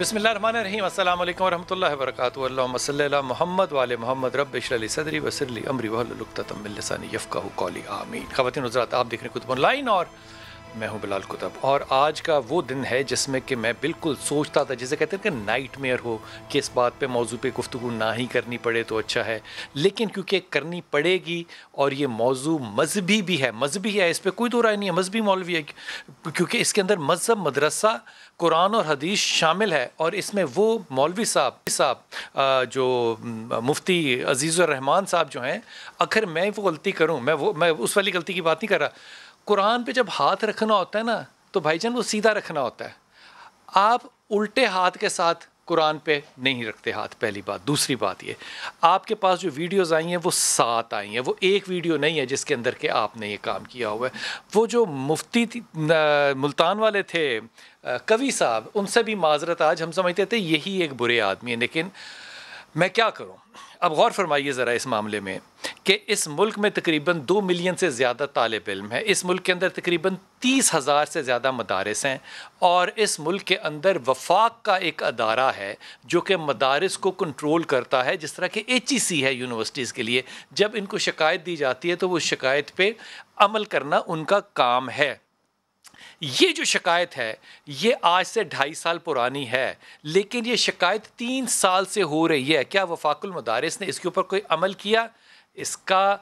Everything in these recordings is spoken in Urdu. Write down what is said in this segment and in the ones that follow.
بسم اللہ الرحمن الرحیم السلام علیکم ورحمۃ اللہ وبرکاتہ اللہم صلی علی محمد وعلی محمد رب اشرح لی صدری ویسر لی امری واحلل عقدۃ من لسانی یفقہوا قولی آمین۔ خواتین حضرات، آپ دیکھ رہے ہیں کتب آن لائن اور میں ہوں بلال کتب، اور آج کا وہ دن ہے جس میں کہ میں بالکل سوچتا تھا، جسے کہتے ہیں کہ نائٹ میئر ہو، کہ اس بات پہ موضوع پہ گفتگو نہ ہی کرنی پڑے تو اچھا ہے، لیکن کیونکہ کرنی پڑے گی اور یہ موضوع مذہبی بھی ہے، اس پہ کوئی دو رائے نہیں ہے، مذہبی مولوی ہے، کیونکہ اس کے اندر مذہب، مدرسہ، قرآن اور حدیث شامل ہے، اور اس میں وہ مولوی صاحب جو مفتی عزیز الرحمان صاحب جو ہیں، اگر میں وہ غلطی کروں، میں اس والی غلطی کی بات نہیں کر رہا، قرآن پہ جب ہاتھ رکھنا ہوتا ہے نا تو بھائی جان وہ سیدھا رکھنا ہوتا ہے، آپ الٹے ہاتھ کے ساتھ قرآن پہ نہیں رکھتے ہاتھ، پہلی بات۔ دوسری بات یہ، آپ کے پاس جو ویڈیوز آئی ہیں وہ 7 آئی ہیں، وہ ایک ویڈیو نہیں ہے جس کے اندر کہ آپ نے یہ کام کیا ہوا ہے۔ وہ جو مفتی ملتان والے تھے کوی صاحب، ان سے بھی معذرت، آج ہم سمجھتے تھے یہی ایک برے آدمی ہیں، لیکن میں کیا کروں۔ اب غور فرمائیے ذرا اس معاملے میں کہ اس ملک میں تقریباً 2 ملین سے زیادہ طالب علم ہیں، اس ملک کے اندر تقریباً 30,000 سے زیادہ مدارس ہیں، اور اس ملک کے اندر وفاق کا ایک ادارہ ہے جو کہ مدارس کو کنٹرول کرتا ہے، جس طرح کہ HEC ہے یونیورسٹیز کے لیے۔ جب ان کو شکایت دی جاتی ہے تو وہ شکایت پہ عمل کرنا ان کا کام ہے۔ یہ جو شکایت ہے یہ آج سے 2.5 سال پرانی ہے، لیکن یہ شکایت 3 سال سے ہو رہی ہے۔ کیا وفاق المدارس نے اس کے اوپر کوئی عمل کیا؟ اس کا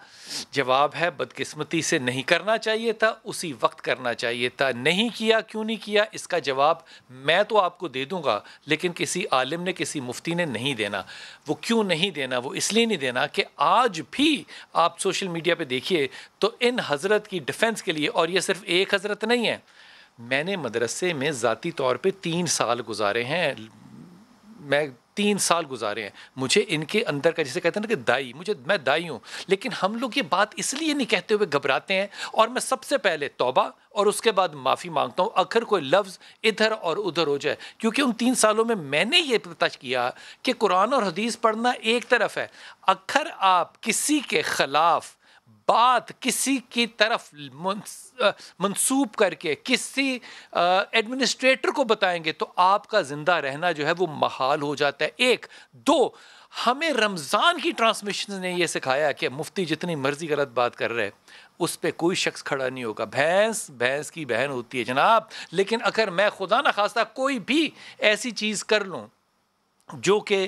جواب ہے بدقسمتی سے نہیں کرنا چاہیے تھا، اسی وقت کرنا چاہیے تھا۔ نہیں کیا، کیوں نہیں کیا؟ اس کا جواب میں تو آپ کو دے دوں گا، لیکن کسی عالم نے، کسی مفتی نے نہیں دینا۔ وہ کیوں نہیں دینا؟ وہ اس لیے نہیں دینا کہ آج بھی آپ سوشل میڈیا پہ دیکھیے تو ان حضرت کی ڈیفنس کے لیے، اور یہ صرف ایک حضرت نہیں ہے، میں نے مدرسے میں ذاتی طور پہ 3 سال گزارے ہیں، مجھے ان کے اندر کا، جسے کہتے ہیں نا کہ میں دائی ہوں، لیکن ہم لوگ یہ بات اس لیے نہیں کہتے ہوئے گھبراتے ہیں، اور میں سب سے پہلے توبہ اور اس کے بعد معافی مانگتا ہوں اگر کوئی لفظ ادھر اور ادھر ہو جائے، کیونکہ ان 3 سالوں میں نے یہ پتہ کیا کہ قرآن اور حدیث پڑھنا ایک طرف ہے، اگر آپ کسی کے خلاف بات کسی کی طرف منسوب کر کے کسی ایڈمنسٹریٹر کو بتائیں گے تو آپ کا زندہ رہنا جو ہے وہ محال ہو جاتا ہے۔ 1 2 ہمیں رمضان کی ٹرانسمیشن نے یہ سکھایا کہ مفتی جتنی مرضی غلط بات کر رہے اس پہ کوئی شخص کھڑا نہیں ہوگا، بھینس کی بہن ہوتی ہے جناب، لیکن اگر میں خدا نہ خواستہ کوئی بھی ایسی چیز کر لوں جو کہ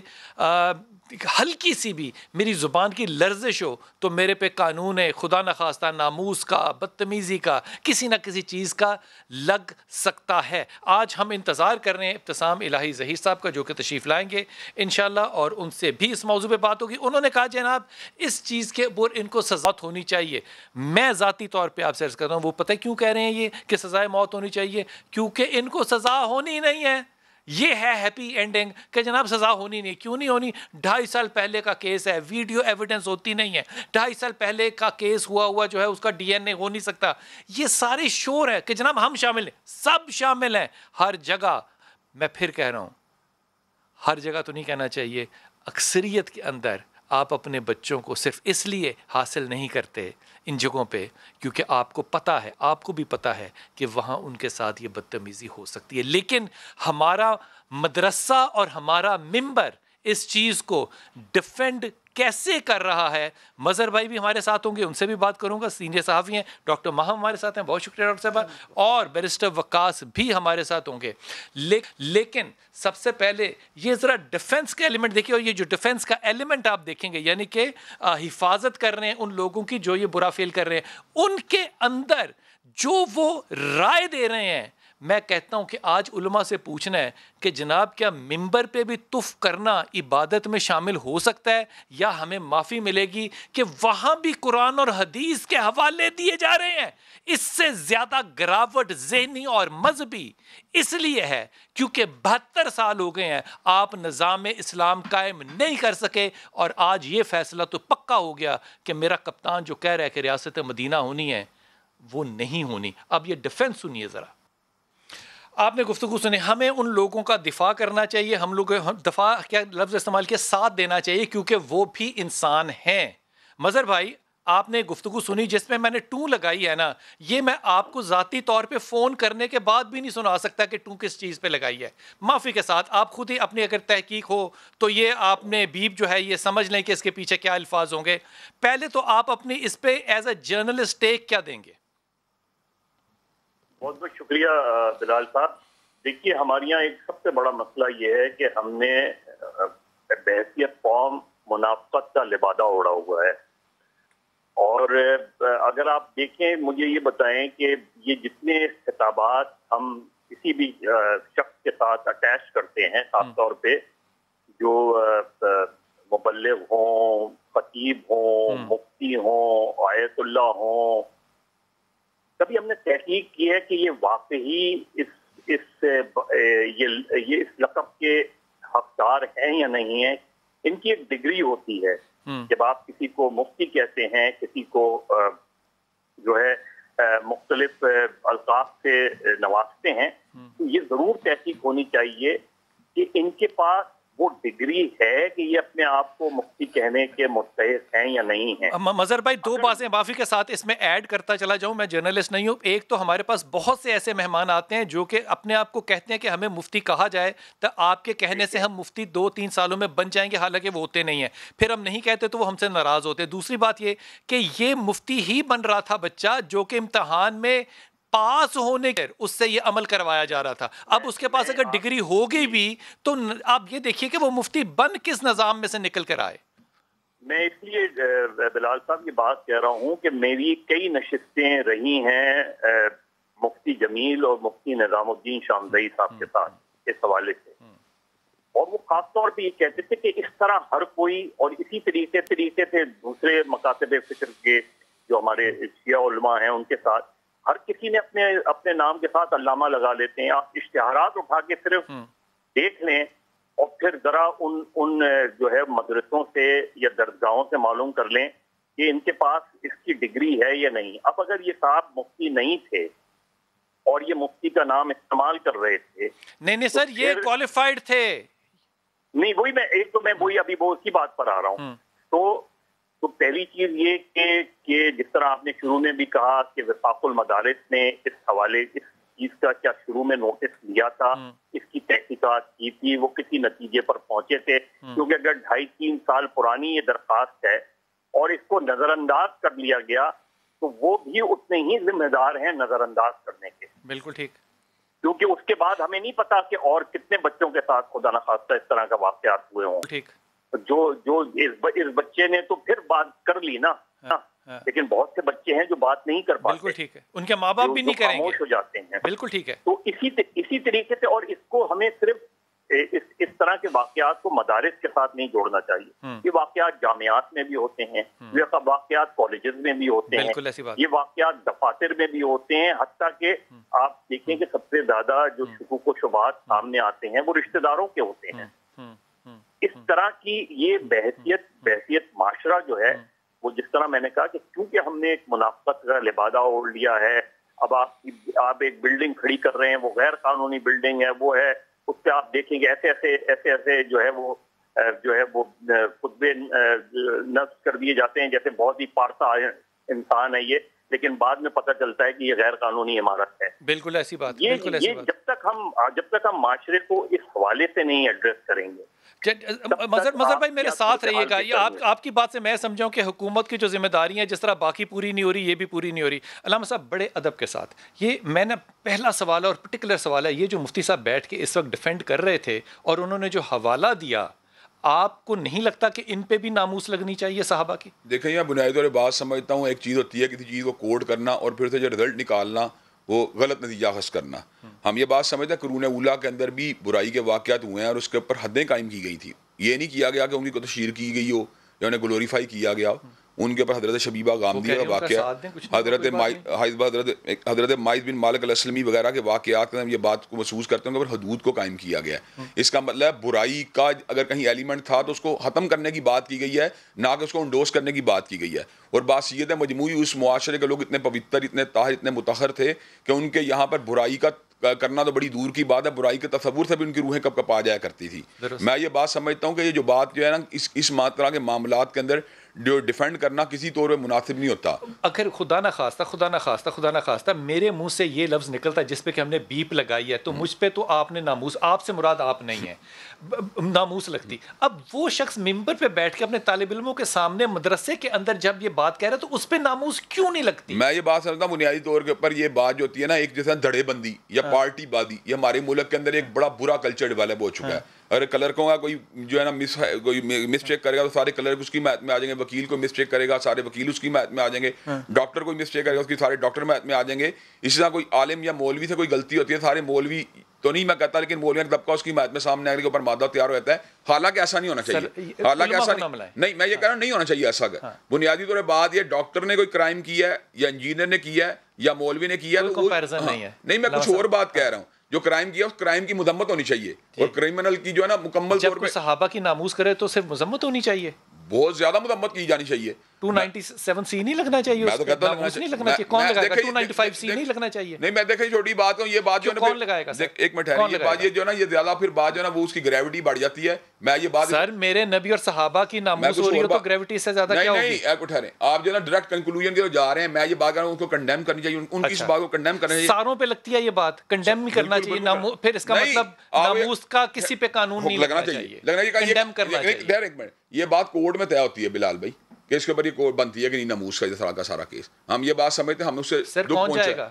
ہلکی سی بھی میری زبان کی لرزش ہو تو میرے پہ قانون ہے خدا نخواستہ ناموس کا، بدتمیزی کا، کسی نہ کسی چیز کا لگ سکتا ہے۔ آج ہم انتظار کر رہے ہیں ابتسام الہی ظہیر صاحب کا، جو کہ تشریف لائیں گے انشاءاللہ، اور ان سے بھی اس موضوع پہ بات ہوگی۔ انہوں نے کہا جناب اس چیز کے اوپر ان کو سزا ہونی چاہیے۔ میں ذاتی طور پہ آپ سے عرض کرتا ہوں، وہ پتہ کیوں کہہ رہے ہیں یہ کہ سزائے موت ہونی چاہیے؟ کیونکہ ان کو سزا ہونی نہیں ہے۔ یہ ہے ہیپی اینڈنگ کہ جناب سزا ہونی نہیں۔ کیوں نہیں ہونی؟ 2.5 سال پہلے کا کیس ہے، ویڈیو ایویڈنس ہوتی نہیں ہے، 2.5 سال پہلے کا کیس ہوا جو ہے اس کا DNA ہو نہیں سکتا۔ یہ سارے شور ہے کہ جناب ہم شامل ہیں، سب شامل ہیں ہر جگہ۔ میں پھر کہہ رہا ہوں، ہر جگہ تو نہیں کہنا چاہیے، اکثریت کے اندر آپ اپنے بچوں کو صرف اس لیے حاصل نہیں کرتے ان جگہوں پہ کیونکہ آپ کو پتہ ہے، آپ کو بھی پتہ ہے کہ وہاں ان کے ساتھ یہ بدتمیزی ہو سکتی ہے، لیکن ہمارا مدرسہ اور ہمارا ممبر اس چیز کو ڈیفینڈ کیسے کر رہا ہے؟ مظہر بھائی بھی ہمارے ساتھ ہوں گے، ان سے بھی بات کروں گا، سینئر صحافی ہیں، ڈاکٹر ماہم ہمارے ساتھ ہیں، بہت شکریہ ڈاکٹر صاحبہ، اور بیرسٹر وقاص بھی ہمارے ساتھ ہوں گے۔ لیکن سب سے پہلے یہ ذرا ڈیفنس کا ایلیمنٹ دیکھیے، اور یہ جو ڈیفنس کا ایلیمنٹ آپ دیکھیں گے، یعنی کہ حفاظت کر رہے ہیں ان لوگوں کی جو یہ برا فیل کر رہے ہیں، ان کے اندر جو وہ رائے دے رہے ہیں، میں کہتا ہوں کہ آج علماء سے پوچھنا ہے کہ جناب کیا ممبر پہ بھی تف کرنا عبادت میں شامل ہو سکتا ہے، یا ہمیں معافی ملے گی کہ وہاں بھی قرآن اور حدیث کے حوالے دیے جا رہے ہیں؟ اس سے زیادہ گراوٹ ذہنی اور مذہبی اس لیے ہے کیونکہ 72 سال ہو گئے ہیں آپ نظام اسلام قائم نہیں کر سکے، اور آج یہ فیصلہ تو پکا ہو گیا کہ میرا کپتان جو کہہ رہا ہے کہ ریاست مدینہ ہونی ہے وہ نہیں ہونی۔ اب یہ ڈیفنس سنیے ذرا، آپ نے گفتگو سنی، ہمیں ان لوگوں کا دفاع کرنا چاہیے، ہم لوگ دفاع کیا لفظ استعمال کیا، ساتھ دینا چاہیے، کیونکہ وہ بھی انسان ہیں۔ مظہر بھائی آپ نے گفتگو سنی جس میں نے ٹو لگائی ہے نا، یہ میں آپ کو ذاتی طور پہ فون کرنے کے بعد بھی نہیں سنا سکتا کہ ٹو کس چیز پہ لگائی ہے. معافی کے ساتھ آپ خود ہی اپنی اگر تحقیق ہو تو یہ آپ نے بیپ جو ہے یہ سمجھ لیں کہ اس کے پیچھے کیا الفاظ ہوں گے. پہلے تو آپ اپنی اس پہ ایز اے جرنلسٹ ٹیک کیا دیں گے؟ بہت بہت شکریہ بلال صاحب. دیکھیے ہمارے یہاں ایک سب سے بڑا مسئلہ یہ ہے کہ ہم نے بحیثیت قوم منافقت کا لبادہ اوڑھا ہوا ہے. اور اگر آپ دیکھیں مجھے یہ بتائیں کہ یہ جتنے خطابات ہم کسی بھی شخص کے ساتھ اٹیچ کرتے ہیں، خاص طور پہ جو مبلغ ہوں، خطیب ہوں، مفتی ہوں، آیت اللہ ہوں، کبھی ہم نے تحقیق کی ہے کہ یہ واقعی اس لقب کے حقدار ہیں یا نہیں ہیں؟ ان کی ایک ڈگری ہوتی ہے. جب آپ کسی کو مفتی کہتے ہیں، کسی کو جو ہے مختلف القاب سے نوازتے ہیں، تو یہ ضرور تحقیق ہونی چاہیے کہ ان کے پاس وہ ڈگری ہے کہ یہ اپنے آپ کو مفتی کہنے کے مستحق ہیں یا نہیں ہیں. مظہر بھائی دو باتیں معافی کے ساتھ اس میں ایڈ کرتا چلا جاؤں، میں جرنلسٹ نہیں ہوں. ایک تو ہمارے پاس بہت سے ایسے مہمان آتے ہیں جو کہ اپنے آپ کو کہتے ہیں کہ ہمیں مفتی کہا جائے، تو آپ کے کہنے سے ہم مفتی 2-3 سالوں میں بن جائیں گے، حالانکہ وہ ہوتے نہیں ہیں. پھر ہم نہیں کہتے تو وہ ہم سے ناراض ہوتے ہیں. دوسری بات یہ کہ یہ مفتی ہی بن رہا تھا بچہ جو کہ امتحان میں پاس ہونے کے اس سے یہ عمل کروایا جا رہا تھا. اب اس کے پاس اگر ڈگری ہوگی بھی تو آپ یہ دیکھیے کہ وہ مفتی بن کس نظام میں سے نکل کر آئے. میں اس لیے بلال صاحب یہ بات کہہ رہا ہوں کہ میری کئی نشستیں رہی ہیں مفتی جمیل اور مفتی نظام الدین شامزئی صاحب کے ساتھ اس حوالے سے، اور وہ خاص طور پہ یہ کہتے تھے کہ اس طرح ہر کوئی، اور اسی طریقے سے دوسرے مکاتب فکر کے جو ہمارے شیعہ علماء ہیں ان کے ساتھ ہر کسی نے اپنے نام کے ساتھ علامہ لگا لیتے ہیں. آپ اشتہارات اٹھا کے صرف دیکھ لیں اور پھر ذرا ان جو ہے مدرسوں سے یا درسگاہوں سے معلوم کر لیں کہ ان کے پاس اس کی ڈگری ہے یا نہیں. اب اگر یہ صاحب مفتی نہیں تھے اور یہ مفتی کا نام استعمال کر رہے تھے، نہیں سر یہ کوالیفائڈ تھے. نہیں وہی ابھی وہ اسی بات پر آ رہا ہوں. تو پہلی چیز یہ کہ جس طرح آپ نے شروع میں بھی کہا کہ وفاق المدارس نے اس چیز کا کیا شروع میں نوٹس لیا تھا، اس کی تحقیقات کی تھی، وہ کسی نتیجے پر پہنچے تھے. کیونکہ اگر 2.5-3 سال پرانی یہ درخواست ہے اور اس کو نظر انداز کر لیا گیا تو وہ بھی اتنے ہی ذمہ دار ہیں نظر انداز کرنے کے. بالکل ٹھیک. کیونکہ اس کے بعد ہمیں نہیں پتا کہ اور کتنے بچوں کے ساتھ خدا نخواستہ اس طرح کا واقعات ہوئے ہوں. ٹھیک. جو اس بچے نے تو پھر بات کر لی نا، لیکن بہت سے بچے ہیں جو بات نہیں کر پاتے. بالکل ٹھیک ہے، ان کے ماں باپ بھی نہیں کریں گے، خاموش ہو جاتے ہیں. بالکل ٹھیک ہے. تو اسی طریقے سے، اور اس کو ہمیں صرف اس طرح کے واقعات کو مدارس کے ساتھ نہیں جوڑنا چاہیے. یہ واقعات جامعات میں بھی ہوتے ہیں، یہ واقعات کالجز میں بھی ہوتے ہیں، یہ واقعات دفاتر میں بھی ہوتے ہیں. حتیٰ کہ آپ دیکھیں کہ سب سے زیادہ جو شکوک و شبہات سامنے آتے ہیں وہ رشتہ داروں کے ہوتے ہیں. اس طرح کی یہ بحثیت معاشرہ جو ہے وہ، جس طرح میں نے کہا کہ کیونکہ ہم نے ایک منافقت کا لبادہ اوڑھ لیا ہے. اب آپ ایک بلڈنگ کھڑی کر رہے ہیں، وہ غیر قانونی بلڈنگ ہے، وہ ہے، اس پہ آپ دیکھیں گے ایسے جو ہے وہ خطبے نصب کر دیے جاتے ہیں جیسے بہت ہی پارسا انسان ہے یہ، لیکن بعد میں پتہ چلتا ہے کہ یہ غیر قانونی عمارت ہے. بالکل ایسی بات. یہ جب تک ہم معاشرے کو اس حوالے سے نہیں ایڈریس کریں گے. مظہر بھائی میرے ساتھ رہیے گا. یہ آپ کی بات سے میں سمجھاؤں کہ حکومت کی جو ذمہ داری ہیں جس طرح باقی پوری نہیں ہو رہی، یہ بھی پوری نہیں ہو رہی. علامہ صاحب بڑے ادب کے ساتھ یہ میں نے پہلا سوال اور پرٹیکولر سوال ہے، یہ جو مفتی صاحب بیٹھ کے اس وقت ڈیفینڈ کر رہے تھے اور انہوں نے جو حوالہ دیا، آپ کو نہیں لگتا کہ ان پہ بھی ناموس لگنی چاہیے صحابہ کی؟ دیکھیں یہ بنیادی طور پر بات سمجھتا ہوں، ایک چیز ہوتی ہے کسی چیز کو کوڈ کرنا اور پھر سے جو رزلٹ نکالنا وہ غلط نتیجہ اخذ کرنا. ہم یہ بات سمجھتے ہیں قرون اولیٰ کے اندر بھی برائی کے واقعات ہوئے ہیں اور اس کے اوپر حدیں قائم کی گئی تھی. یہ نہیں کیا گیا کہ ان کی تشہیر کی گئی ہو یا انہیں گلوریفائی کیا گیا ہو. ان کے اوپر حضرت شبیبہ غامدیہ کا واقعہ، حضرت مائز بن مالک الاسلمی وغیرہ کے واقعات میں یہ بات کو محسوس کرتے ہیں کہ حدود کو قائم کیا گیا ہے. اس کا مطلب برائی کا اگر کہیں ایلیمنٹ تھا تو اس کو ختم کرنے کی بات کی گئی ہے، نہ کہ اس کو انڈوس کرنے کی بات کی گئی ہے. اور بات یہ ہے مجموعی اس معاشرے کے لوگ اتنے پوتر، اتنے طاہر، اتنے مطہر تھے کہ ان کے یہاں پر برائی کا کرنا تو بڑی دور کی بات ہے، برائی کے تصور سے بھی ان کی روحیں کب کب آ جایا کرتی تھی. میں یہ بات سمجھتا ہوں کہ یہ جو بات جو ہے نا اس طرح کے معاملات کے اندر جو ڈیفینڈ کرنا کسی طور پہ مناسب نہیں ہوتا. اگر خدا نہ خواستہ میرے منہ سے یہ لفظ نکلتا جس پہ کہ ہم نے بیپ لگائی ہے تو مجھ پہ تو آپ نے ناموس, آپ سے مراد آپ نہیں ہے, ناموس لگتی. اب وہ شخص ممبر پہ بیٹھ کے اپنے طالب علموں کے سامنے مدرسے کے اندر جب یہ بات کہہ رہا ہے تو اس پہ ناموس کیوں نہیں لگتی؟ میں یہ بات سمجھتا ہوں بنیادی طور کے اوپر یہ بات جو ہوتی ہے نا ایک جیسا دھڑے بندی یا پارٹی بازی, یہ ہمارے ملک کے اندر ایک بڑا برا کلچر ڈیولپ ہو چکا ہے. اگر کلرکوں کا کوئی جو ہے نا مسٹیک کرے گا تو سارے کلر اس کی میت میں آ جائیں گے, وکیل کوئی مسٹیک کرے گا سارے وکیل اس کی میت میں آ جائیں گے, ڈاکٹر کوئی مسٹیک کرے گا اس کی سارے ڈاکٹر میت میں آ جائیں گے. اسی طرح کوئی عالم یا مولوی سے کوئی غلطی ہوتی ہے سارے مولوی تو نہیں میں کہتا, لیکن مولوی کا طبقہ اس کی میت میں سامنے آنے کے اوپر مادہ تیار ہو جاتا ہے. حالانکہ ایسا نہیں ہونا چاہیے, حالانکہ ایسا نہیں, میں یہ کہہ رہا ہوں نہیں ہونا چاہیے ایسا. بنیادی طور پر بات یہ ڈاکٹر نے کوئی کرائم کیا ہے یا انجینئر نے کیا ہے یا مولوی نے کیا ہے نہیں, میں کچھ اور بات کہہ رہا ہوں. جو کرائم کیا اس کرائم کی مذمت ہونی چاہیے, اور کرمنل کی جو ہے نا مکمل طور پہ صحابہ کی ناموس کرے تو صرف مذمت ہونی چاہیے, بہت زیادہ مذمت کی جانی چاہیے. 297C نہیں لگنا چاہیے, میں تو کہتا ہوں نہیں لگنا چاہیے. کون لگائے گا 295C نہیں لگنا چاہیے. نہیں میں دیکھیں چھوٹی بات ہوں, یہ بات جو ہے کون لگائے گا ایک منٹ ہے, یہ بات یہ جو ہے نا یہ زیادہ پھر بات جو ہے نا وہ اس کی گریوٹی بڑھ جاتی ہے. میں یہ بات سر میرے نبی اور صحابہ کی ناموس ہو رہی ہے تو گریوٹی سے زیادہ کیا ہوگی؟ نہیں ایک ٹھہریں, آپ جو ہے نا ڈائریکٹ کنکلوژن کے جا رہے ہیں. میں یہ بات کر رہا ہوں ان کو کنڈیم کرنی چاہیے, ان کی اس بات کو کنڈیم کرنا چاہیے. ساروں پہ لگتی ہے یہ بات, کنڈیم بھی کرنا چاہیے. پھر اس کا مطلب ناموس کا کسی پہ قانون نہیں لگنا چاہیے, کنڈیم کرنا چاہیے. ایک منٹ, یہ بات کورٹ میں طے ہوتی ہے بلال بھائی کہ اس کے اوپر یہ کورٹ بنتی ہے کہ نہیں ناموس کا سارا کیس. ہم یہ بات سمجھتے ہیں, ہم اس سے سر کون جائے گا,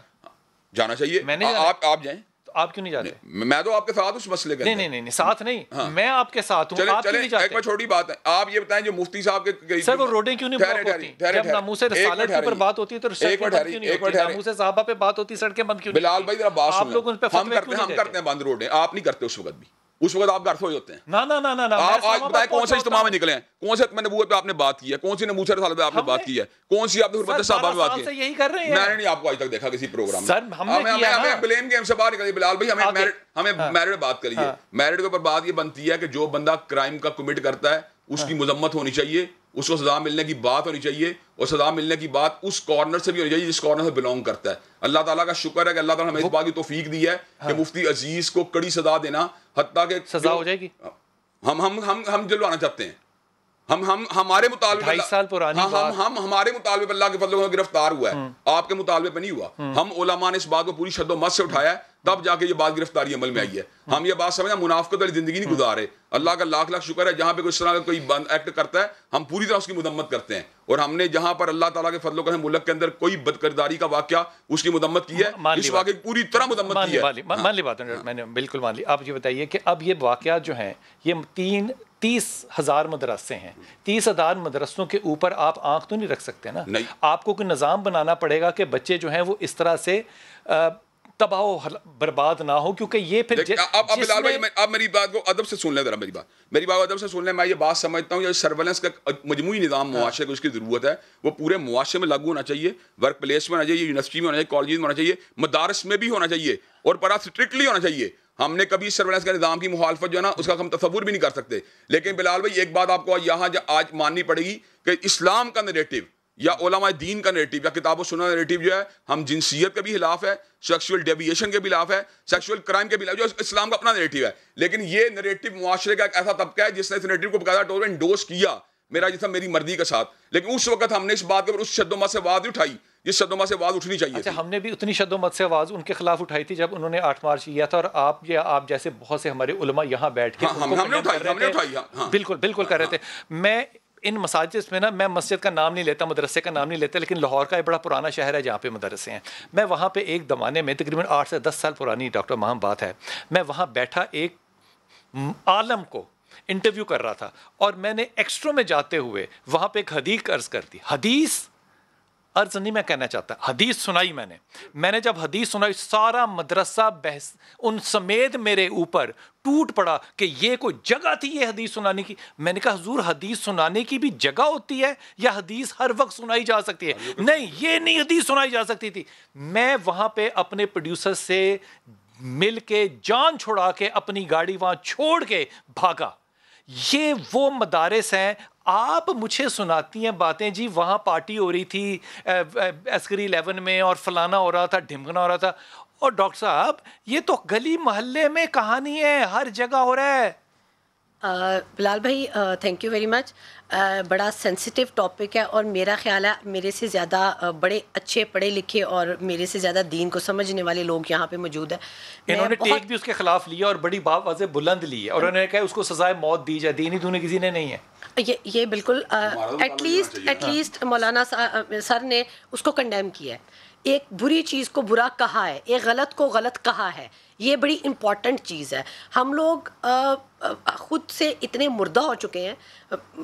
جانا چاہیے. آپ جائیں. آپ کیوں نہیں جاتے؟ میں تو آپ کے ساتھ اس مسئلے کا نہیں ساتھ نہیں, میں آپ کے ساتھ ہوں, آپ کیوں نہیں جاتے؟ ایک چھوٹی بات ہے, آپ یہ بتائیں جو مفتی صاحب کے سر وہ روڈیں کیوں نہیں بلاک ہوتی جب ناموس رسالت کے اوپر بات ہوتی ہے تو سڑکیں بند کیوں نہیں ہوتی؟ ناموس صحابہ پہ بات ہوتی ہے سڑکیں بند کیوں نہیں؟ بلال بھائی ذرا بات آپ لوگ ان پہ فتوی کیوں نہیں دیتے؟ ہم کرتے ہیں بند روڈیں, آپ نہیں کرتے. اس وقت بھی اس وقت آپ گھر سوئے ہوتے ہیں. نہ آپ آج بتائیں کون سے اجتماع میں نکلے ہیں, کون سے نبوت پہ آپ نے بات کی ہے, کون سی ناموس رسالت پہ آپ نے بات کی ہے, کون سی آپ نے حرمت صحابہ میں بات کی ہے؟ یہی کر رہے ہیں. میں نے نہیں آپ کو آج تک دیکھا کسی پروگرام میں. ہمیں بلیم گیم سے باہر نکلیے بلال بھائی, ہمیں میرڈ بات کریے. میرڈ کے اوپر بات یہ بنتی ہے کہ جو بندہ کرائم کا کمٹ کرتا ہے اس کی مذمت ہونی چاہیے, اس کو سزا ملنے کی بات ہونی چاہیے, اور سزا ملنے کی بات اس کارنر سے بھی ہونی چاہیے جس کارنر سے بلونگ کرتا ہے. اللہ تعالیٰ کا شکر ہے کہ اللہ تعالیٰ ہمیں اس بات کی توفیق دی ہے کہ مفتی عزیز کو کڑی سزا دینا, حتیٰ کہ سزا ہو جائے گی. ہم جلوانا چاہتے ہیں, ہمارے مطالبے 2.5 سال پرانی بات, ہمارے مطالبے پر اللہ کے فضل و گرفتار ہوا ہے, آپ کے مطالبے پہ نہیں ہوا. ہم علماء نے اس بات کو پوری شد و مت سے اٹھایا ہے, تب جا کے یہ بات گرفتاری عمل میں آئی ہے. ہم یہ بات سمجھیں منافقت والی زندگی نہیں گزارے. اللہ کا لاکھ لاکھ شکر ہے جہاں پہ اس طرح کا کوئی بند ایکٹ کرتا ہے ہم پوری طرح اس کی مذمت کرتے ہیں, اور ہم نے جہاں پر اللہ تعالیٰ کے فضل و کرم ملک کے اندر کوئی بدکرداری کا واقعہ اس کی مذمت کی ہے, اس واقعے کی پوری طرح مذمت کی ہے. مان لی بات, میں نے بالکل مان لی. آپ یہ بتائیے کہ اب یہ واقعات جو ہیں یہ 30,000 مدرسے ہیں, 30,000 مدرسوں کے اوپر آپ آنکھ تو نہیں رکھ سکتے نا. آپ کو کوئی نظام بنانا پڑے گا کہ بچے جو ہیں وہ اس طرح سے تباہ و برباد نہ ہو, کیونکہ یہ پھر اب بلال بھائی آپ میری بات کو ادب سے سن لیں, ذرا میری بات ادب سے سن لیں. میں یہ بات سمجھتا ہوں یہ سرویلنس کا مجموعی نظام معاشرے کو اس کی ضرورت ہے, وہ پورے معاشرے میں لاگو ہونا چاہیے, ورک پلیس میں ہونا چاہیے, یونیورسٹی میں ہونا چاہیے, کالجز میں ہونا چاہیے, مدارس میں بھی ہونا چاہیے, اور بڑا اسٹرکٹلی ہونا چاہیے. ہم نے کبھی سرویلنس کا نظام کی مخالفت جو ہے نا اس کا ہم تصور بھی نہیں کر سکتے. لیکن بلال بھائی ایک بات آپ کو یہاں آج ماننی پڑے گی کہ اسلام کا نریٹو یا علماء دین کا نریٹو یا کتاب و سنت نریٹو جو ہے ہم جنسیت کے بھی خلاف ہے, سیکسول ڈیویشن کے بھی خلاف ہے, سیکسول کرائم کے بھی خلاف, جو اسلام کا اپنا نریٹو ہے. لیکن یہ نریٹو معاشرے کا ایک ایسا طبقہ ہے جس نے اس نریٹو کو باقاعدہ طور پر انڈورس کیا, میرا جیسا میری مرضی کے ساتھ. لیکن اس وقت ہم نے اس بات کے اوپر اس شد و مت سے آواز اٹھائی جس شد و مت سے آواز اٹھنی چاہیے. اچھا, ہم نے بھی اتنی شد و مت سے آواز ان کے خلاف اٹھائی تھی جب انہوں نے 8 مارچ کیا تھا, اور آپ جیسے بہت سے ہمارے علماء یہاں بیٹھ کے بالکل کر رہے تھے. میں ان مساجد میں نا, میں مسجد کا نام نہیں لیتا, مدرسے کا نام نہیں لیتا, لیکن لاہور کا ایک بڑا پرانا شہر ہے جہاں پہ مدرسے ہیں. میں وہاں پہ ایک زمانے میں تقریباً 8 سے 10 سال پرانی ڈاکٹر ماہم بات ہے, میں وہاں بیٹھا ایک عالم کو انٹرویو کر رہا تھا, اور میں نے ایکسٹرو میں جاتے ہوئے وہاں پہ ایک حدیث عرض کر دی. حدیث عرض نہیں میں کہنا چاہتا, حدیث سنائی میں نے جب حدیث سنائی سارا مدرسہ بحث ان سمیت میرے اوپر ٹوٹ پڑا کہ یہ کوئی جگہ تھی یہ حدیث سنانے کی. میں نے کہا حضور حدیث سنانے کی بھی جگہ ہوتی ہے یا حدیث ہر وقت سنائی جا سکتی ہے؟ نہیں, یہ نہیں حدیث سنائی جا سکتی تھی. میں وہاں پہ اپنے پروڈیوسر سے مل کے جان چھڑا کے اپنی گاڑی وہاں چھوڑ کے بھاگا. یہ وہ مدارس ہیں, آپ مجھے سناتی ہیں باتیں جی وہاں پارٹی ہو رہی تھی عسکری 11 میں اور فلانا ہو رہا تھا, ڈھمکنا ہو رہا تھا, اور ڈاکٹر صاحب یہ تو گلی محلے میں کہانی ہے, ہر جگہ ہو رہا ہے. بلال بھائی تھینک یو ویری مچ. بڑا سینسٹیو ٹاپک ہے اور میرا خیال ہے میرے سے زیادہ بڑے اچھے پڑھے لکھے اور میرے سے زیادہ دین کو سمجھنے والے لوگ یہاں پہ موجود ہیں. انہوں نے ٹیک بھی اس کے خلاف لیا اور بڑی باوازیں بلند لی ہے اور انہوں نے کہا اس کو سزائے موت دی جائے. دینی دونوں کسی نے نہیں ہے. یہ بالکل ایٹ لیسٹ مولانا سر نے اس کو کنڈیم کیا ہے. ایک بری چیز کو برا کہا ہے, ایک غلط کو غلط کہا ہے. یہ بڑی امپورٹنٹ چیز ہے. ہم لوگ خود سے اتنے مردہ ہو چکے ہیں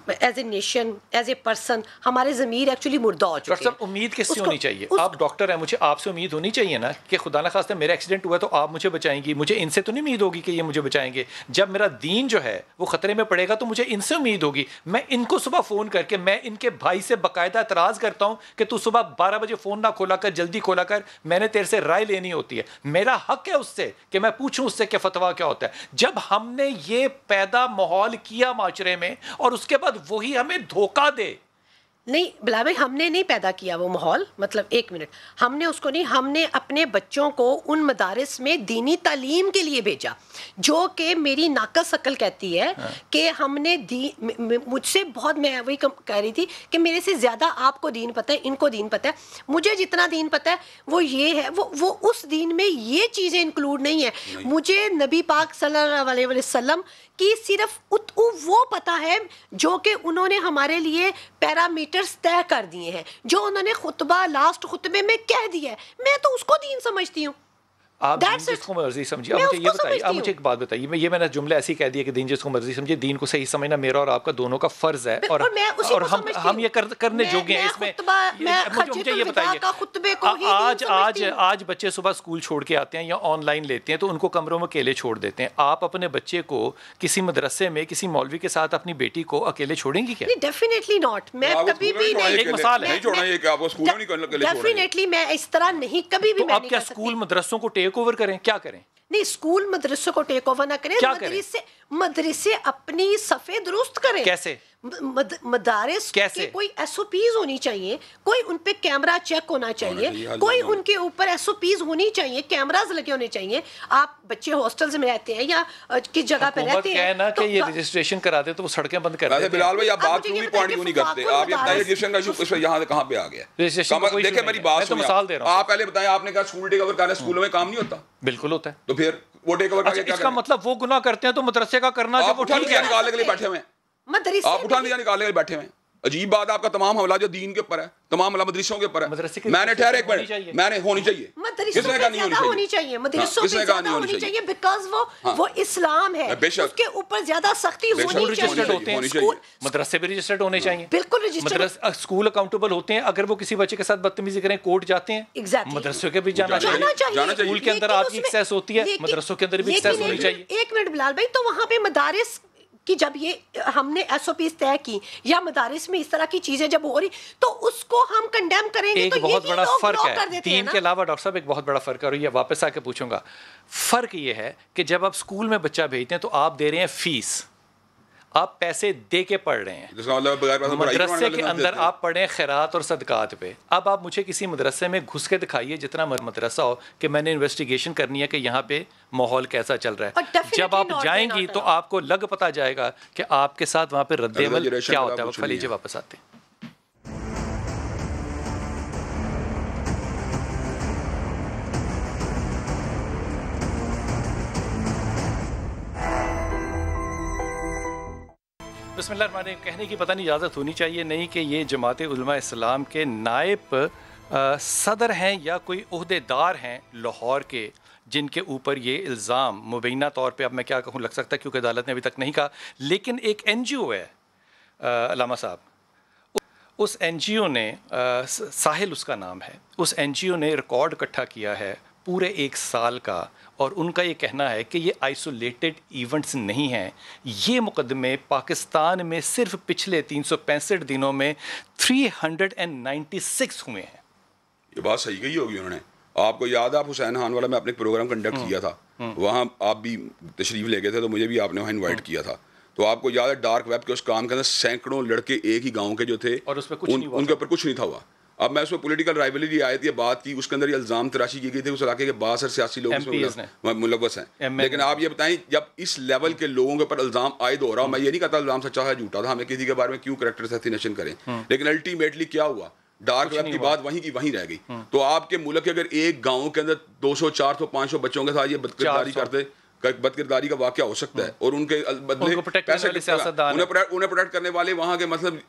as a nation, as a person. ہمارے ضمیر ایکچولی مردہ ہو چکے ہیں. ڈاکٹر صاحب امید کس سے ہونی چاہیے؟ آپ ڈاکٹر ہیں, مجھے آپ سے امید ہونی چاہیے نا کہ خدا نہ خواستہ میرا ایکسیڈنٹ ہوا تو آپ مجھے بچائیں گی. مجھے ان سے تو نہیں امید ہوگی کہ یہ مجھے بچائیں گے. جب میرا دین جو ہے وہ خطرے میں پڑے گا تو مجھے ان سے امید ہوگی. میں ان کو صبح فون کر کے میں ان کے بھائی سے باقاعدہ اعتراض کرتا ہوں کہ تو صبح 12 بجے فون نہ کھولا کر, جلدی کھولا کر, میں نے تیرے سے رائے لینی ہوتی ہے. میرا حق ہے اس سے کہ میں پوچھوں اس سے کہ فتویٰ کیا ہوتا ہے. جب ہم نے یہ پیدا ماحول کیا معاشرے میں اور اس کے بعد وہی ہمیں دھوکہ دے. نہیں بلا بھائی, ہم نے نہیں پیدا کیا وہ ماحول. مطلب ایک منٹ, ہم نے اس کو نہیں, ہم نے اپنے بچوں کو ان مدارس میں دینی تعلیم کے لیے بھیجا جو کہ میری ناقص عقل کہتی ہے کہ ہم نے مجھ سے بہت, میں وہی کہہ رہی تھی کہ میرے سے زیادہ آپ کو دین پتہ ہے, ان کو دین پتہ ہے. مجھے جتنا دین پتہ ہے وہ یہ ہے, وہ اس دین میں یہ چیزیں انکلوڈ نہیں ہے. مجھے نبی پاک صلی اللہ علیہ وسلم کی صرف وہ پتہ ہے جو کہ انہوں نے ہمارے لیے پیرامیٹرز طے کر دیے ہیں, جو انہوں نے خطبہ لاسٹ خطبے میں کہہ دیا ہے. میں تو اس کو دین سمجھتی ہوں. آپ دین جس کو مرضی سمجھیے. آپ مجھے یہ بتائیے, آپ مجھے ایک بات بتائیے, میں نے جملہ ایسی کہہ دیا کہ دین جس کو مرضی سمجھے. دین کو صحیح سمجھنا میرا اور آپ کا دونوں کا فرض ہے اور ہم یہ کرنے جوگے ہیں. اس میں مجھے یہ بتائیے, آج بچے صبح اسکول چھوڑ کے آتے ہیں یا آن لائن لیتے ہیں تو ان کو کمروں میں اکیلے چھوڑ دیتے ہیں. آپ اپنے بچے کو کسی مدرسے میں کسی مولوی کے ساتھ اپنی بیٹی کو اکیلے چھوڑیں گی کیا؟ Definitely not. میں کبھی بھی نہیں, ایک مثال ہے, ڈیفینیٹلی میں اس طرح نہیں کبھی بھی. آپ کیا اسکول مدرسوں کو ٹیک اوور کریں؟ کیا کریں؟ نہیں, اسکول مدرسوں کو ٹیک اوور نہ کریں. مدرسے اپنی صفیں درست کریں. کیسے؟ مدارس کی کوئی ایس او پیز ہونی چاہیے, کوئی ان پہ کیمرہ چیک ہونا چاہیے, کوئی ان کے اوپر ایس او پیز ہونی چاہیے, کیمراز لگے ہونے چاہیے. آپ بچے ہاسٹلز میں رہتے ہیں یا کس جگہ پہ رہتے ہیں نا کہ یہ رجسٹریشن کراتے تو وہ سڑکیں بند کر دیتے ہیں. بلال بھائی آپ بات کیوں پوائنٹ کیوں نہیں کرتے؟ آپ یہ بتائیے رجسٹریشن کا ایشو اس پہ یہاں سے کہاں پہ آ گیا؟ دیکھیں میری بات سنیں, مثال دے رہا ہوں. آپ پہلے بتائیں, آپ نے کہا اسکول ٹیک اوور کرنا, اسکولوں میں کام نہیں ہوتا. بالکل ہوتا ہے. تو پھر وہ ٹیک اوور اس کا مطلب وہ گناہ کرتے ہیں تو مدرسے کا کرنا جو وہ ٹھیک ہے. نکالنے کے لیے بیٹھے ہوئے ہیں, آپ اٹھانے نکالنے کے لیے بیٹھے ہوئے ہیں. عجیب بات, آپ کا تمام حملہ جو دین کے اوپر ہے, تمام حملہ مدرسوں کے اوپر ہے. میں نے ٹھہرے ایک منٹ, میں نے ہونی چاہیے, مدرسوں سے زیادہ ہونی چاہیے, مدرسوں سے زیادہ ہونی چاہیے, بیکاز وہ اسلام ہے, اس کے اوپر زیادہ سختی ہونی چاہیے. مدرسے بھی رجسٹرڈ ہونے چاہیے, بالکل رجسٹرڈ. اسکول اکاؤنٹیبل ہوتے ہیں, اگر وہ کسی بچے کے ساتھ بدتمیزی کریں کورٹ جاتے ہیں. مدرسوں کے بھی جانا چاہیے. اسکول کے اندر آپ کی ایکسیس ہوتی ہے, مدرسوں کے اندر بھی ایکسیس ہونی چاہیے. ایک منٹ بلال بھائی, تو وہاں پہ مدارس کہ جب یہ ہم نے ایس او پیز طے کی یا مدارس میں اس طرح کی چیزیں جب ہو رہی تو اس کو ہم کنڈیم کریں گے. ایک بہت بڑا فرق ہے دین کے علاوہ, ڈاکٹر صاحب ایک بہت بڑا فرق ہے, اور یہ واپس آ کے پوچھوں گا. فرق یہ ہے کہ جب آپ اسکول میں بچہ بھیجتے ہیں تو آپ دے رہے ہیں فیس, آپ پیسے دے کے پڑھ رہے ہیں. مدرسے کے اندر آپ پڑھیں خیرات اور صدقات پہ. اب آپ مجھے کسی مدرسے میں گھس کے دکھائیے جتنا مدرسہ ہو کہ میں نے انویسٹیگیشن کرنی ہے کہ یہاں پہ ماحول کیسا چل رہا ہے. جب آپ جائیں گی تو آپ کو لگ پتہ جائے گا کہ آپ کے ساتھ وہاں پہ رد عمل کیا ہوتا ہے. وقفہ لیجیے, واپس آتے ہیں. بسم اللہ الرحمن الرحیم. کہنے کی پتہ نہیں اجازت ہونی چاہیے نہیں کہ یہ جماعت علماء اسلام کے نائب صدر ہیں یا کوئی عہدے دار ہیں لاہور کے جن کے اوپر یہ الزام مبینہ طور پہ, اب میں کیا کہوں, لگ سکتا ہے کیونکہ عدالت نے ابھی تک نہیں کہا, لیکن ایک این جی او ہے علامہ صاحب, اس این جی او نے, ساحل اس کا نام ہے, اس این جی او نے ریکارڈ اکٹھا کیا ہے پورے 1 سال کا, اور ان کا یہ کہنا ہے کہ یہ آئسولیٹڈ ایونٹس نہیں ہیں. یہ مقدمے پاکستان میں صرف پچھلے 365 دنوں میں 396 ہوئے ہیں. یہ بات صحیح کہی ہوگی انہوں نے. آپ کو یاد ہے, آپ حسین خان والا میں اپنے پروگرام کنڈکٹ کیا تھا, وہاں آپ بھی تشریف لے گئے تھے تو مجھے بھی آپ نے وہاں انوائٹ کیا تھا. تو آپ کو یاد ہے ڈارک ویب کے اس کام کے اندر سینکڑوں لڑکے ایک ہی گاؤں کے جو تھے, اور اس پہ ان کے اوپر کچھ نہیں تھا ہوا. اب میں اس میں پولیٹیکل رائیولری آئی تھی بات کی, اس کے اندر یہ الزام تراشی کی گئی تھی اس علاقے کے 62 سیاسی لوگ اس میں ملوث ہیں. لیکن آپ یہ بتائیں جب اس لیول کے لوگوں کے اوپر الزام عائد ہو رہا, میں یہ نہیں کہتا الزام سچا ہے جھوٹا تھا, ہمیں کسی کے بارے میں کیوں کریکٹر اسیسینیشن کریں, لیکن الٹیمیٹلی کیا ہوا, ڈارک ویب کی بات وہیں کی وہیں رہ گئی. تو آپ کے ملک کے اگر ایک گاؤں کے اندر 200 400 500 بچوں کے ساتھ یہ بدکرداری کرتے, بدکرداری کا واقعہ ہو سکتا ہے, اور ان کے بدلے پیسے انہیں پروٹیکٹ کرنے والے وہاں کے مطلب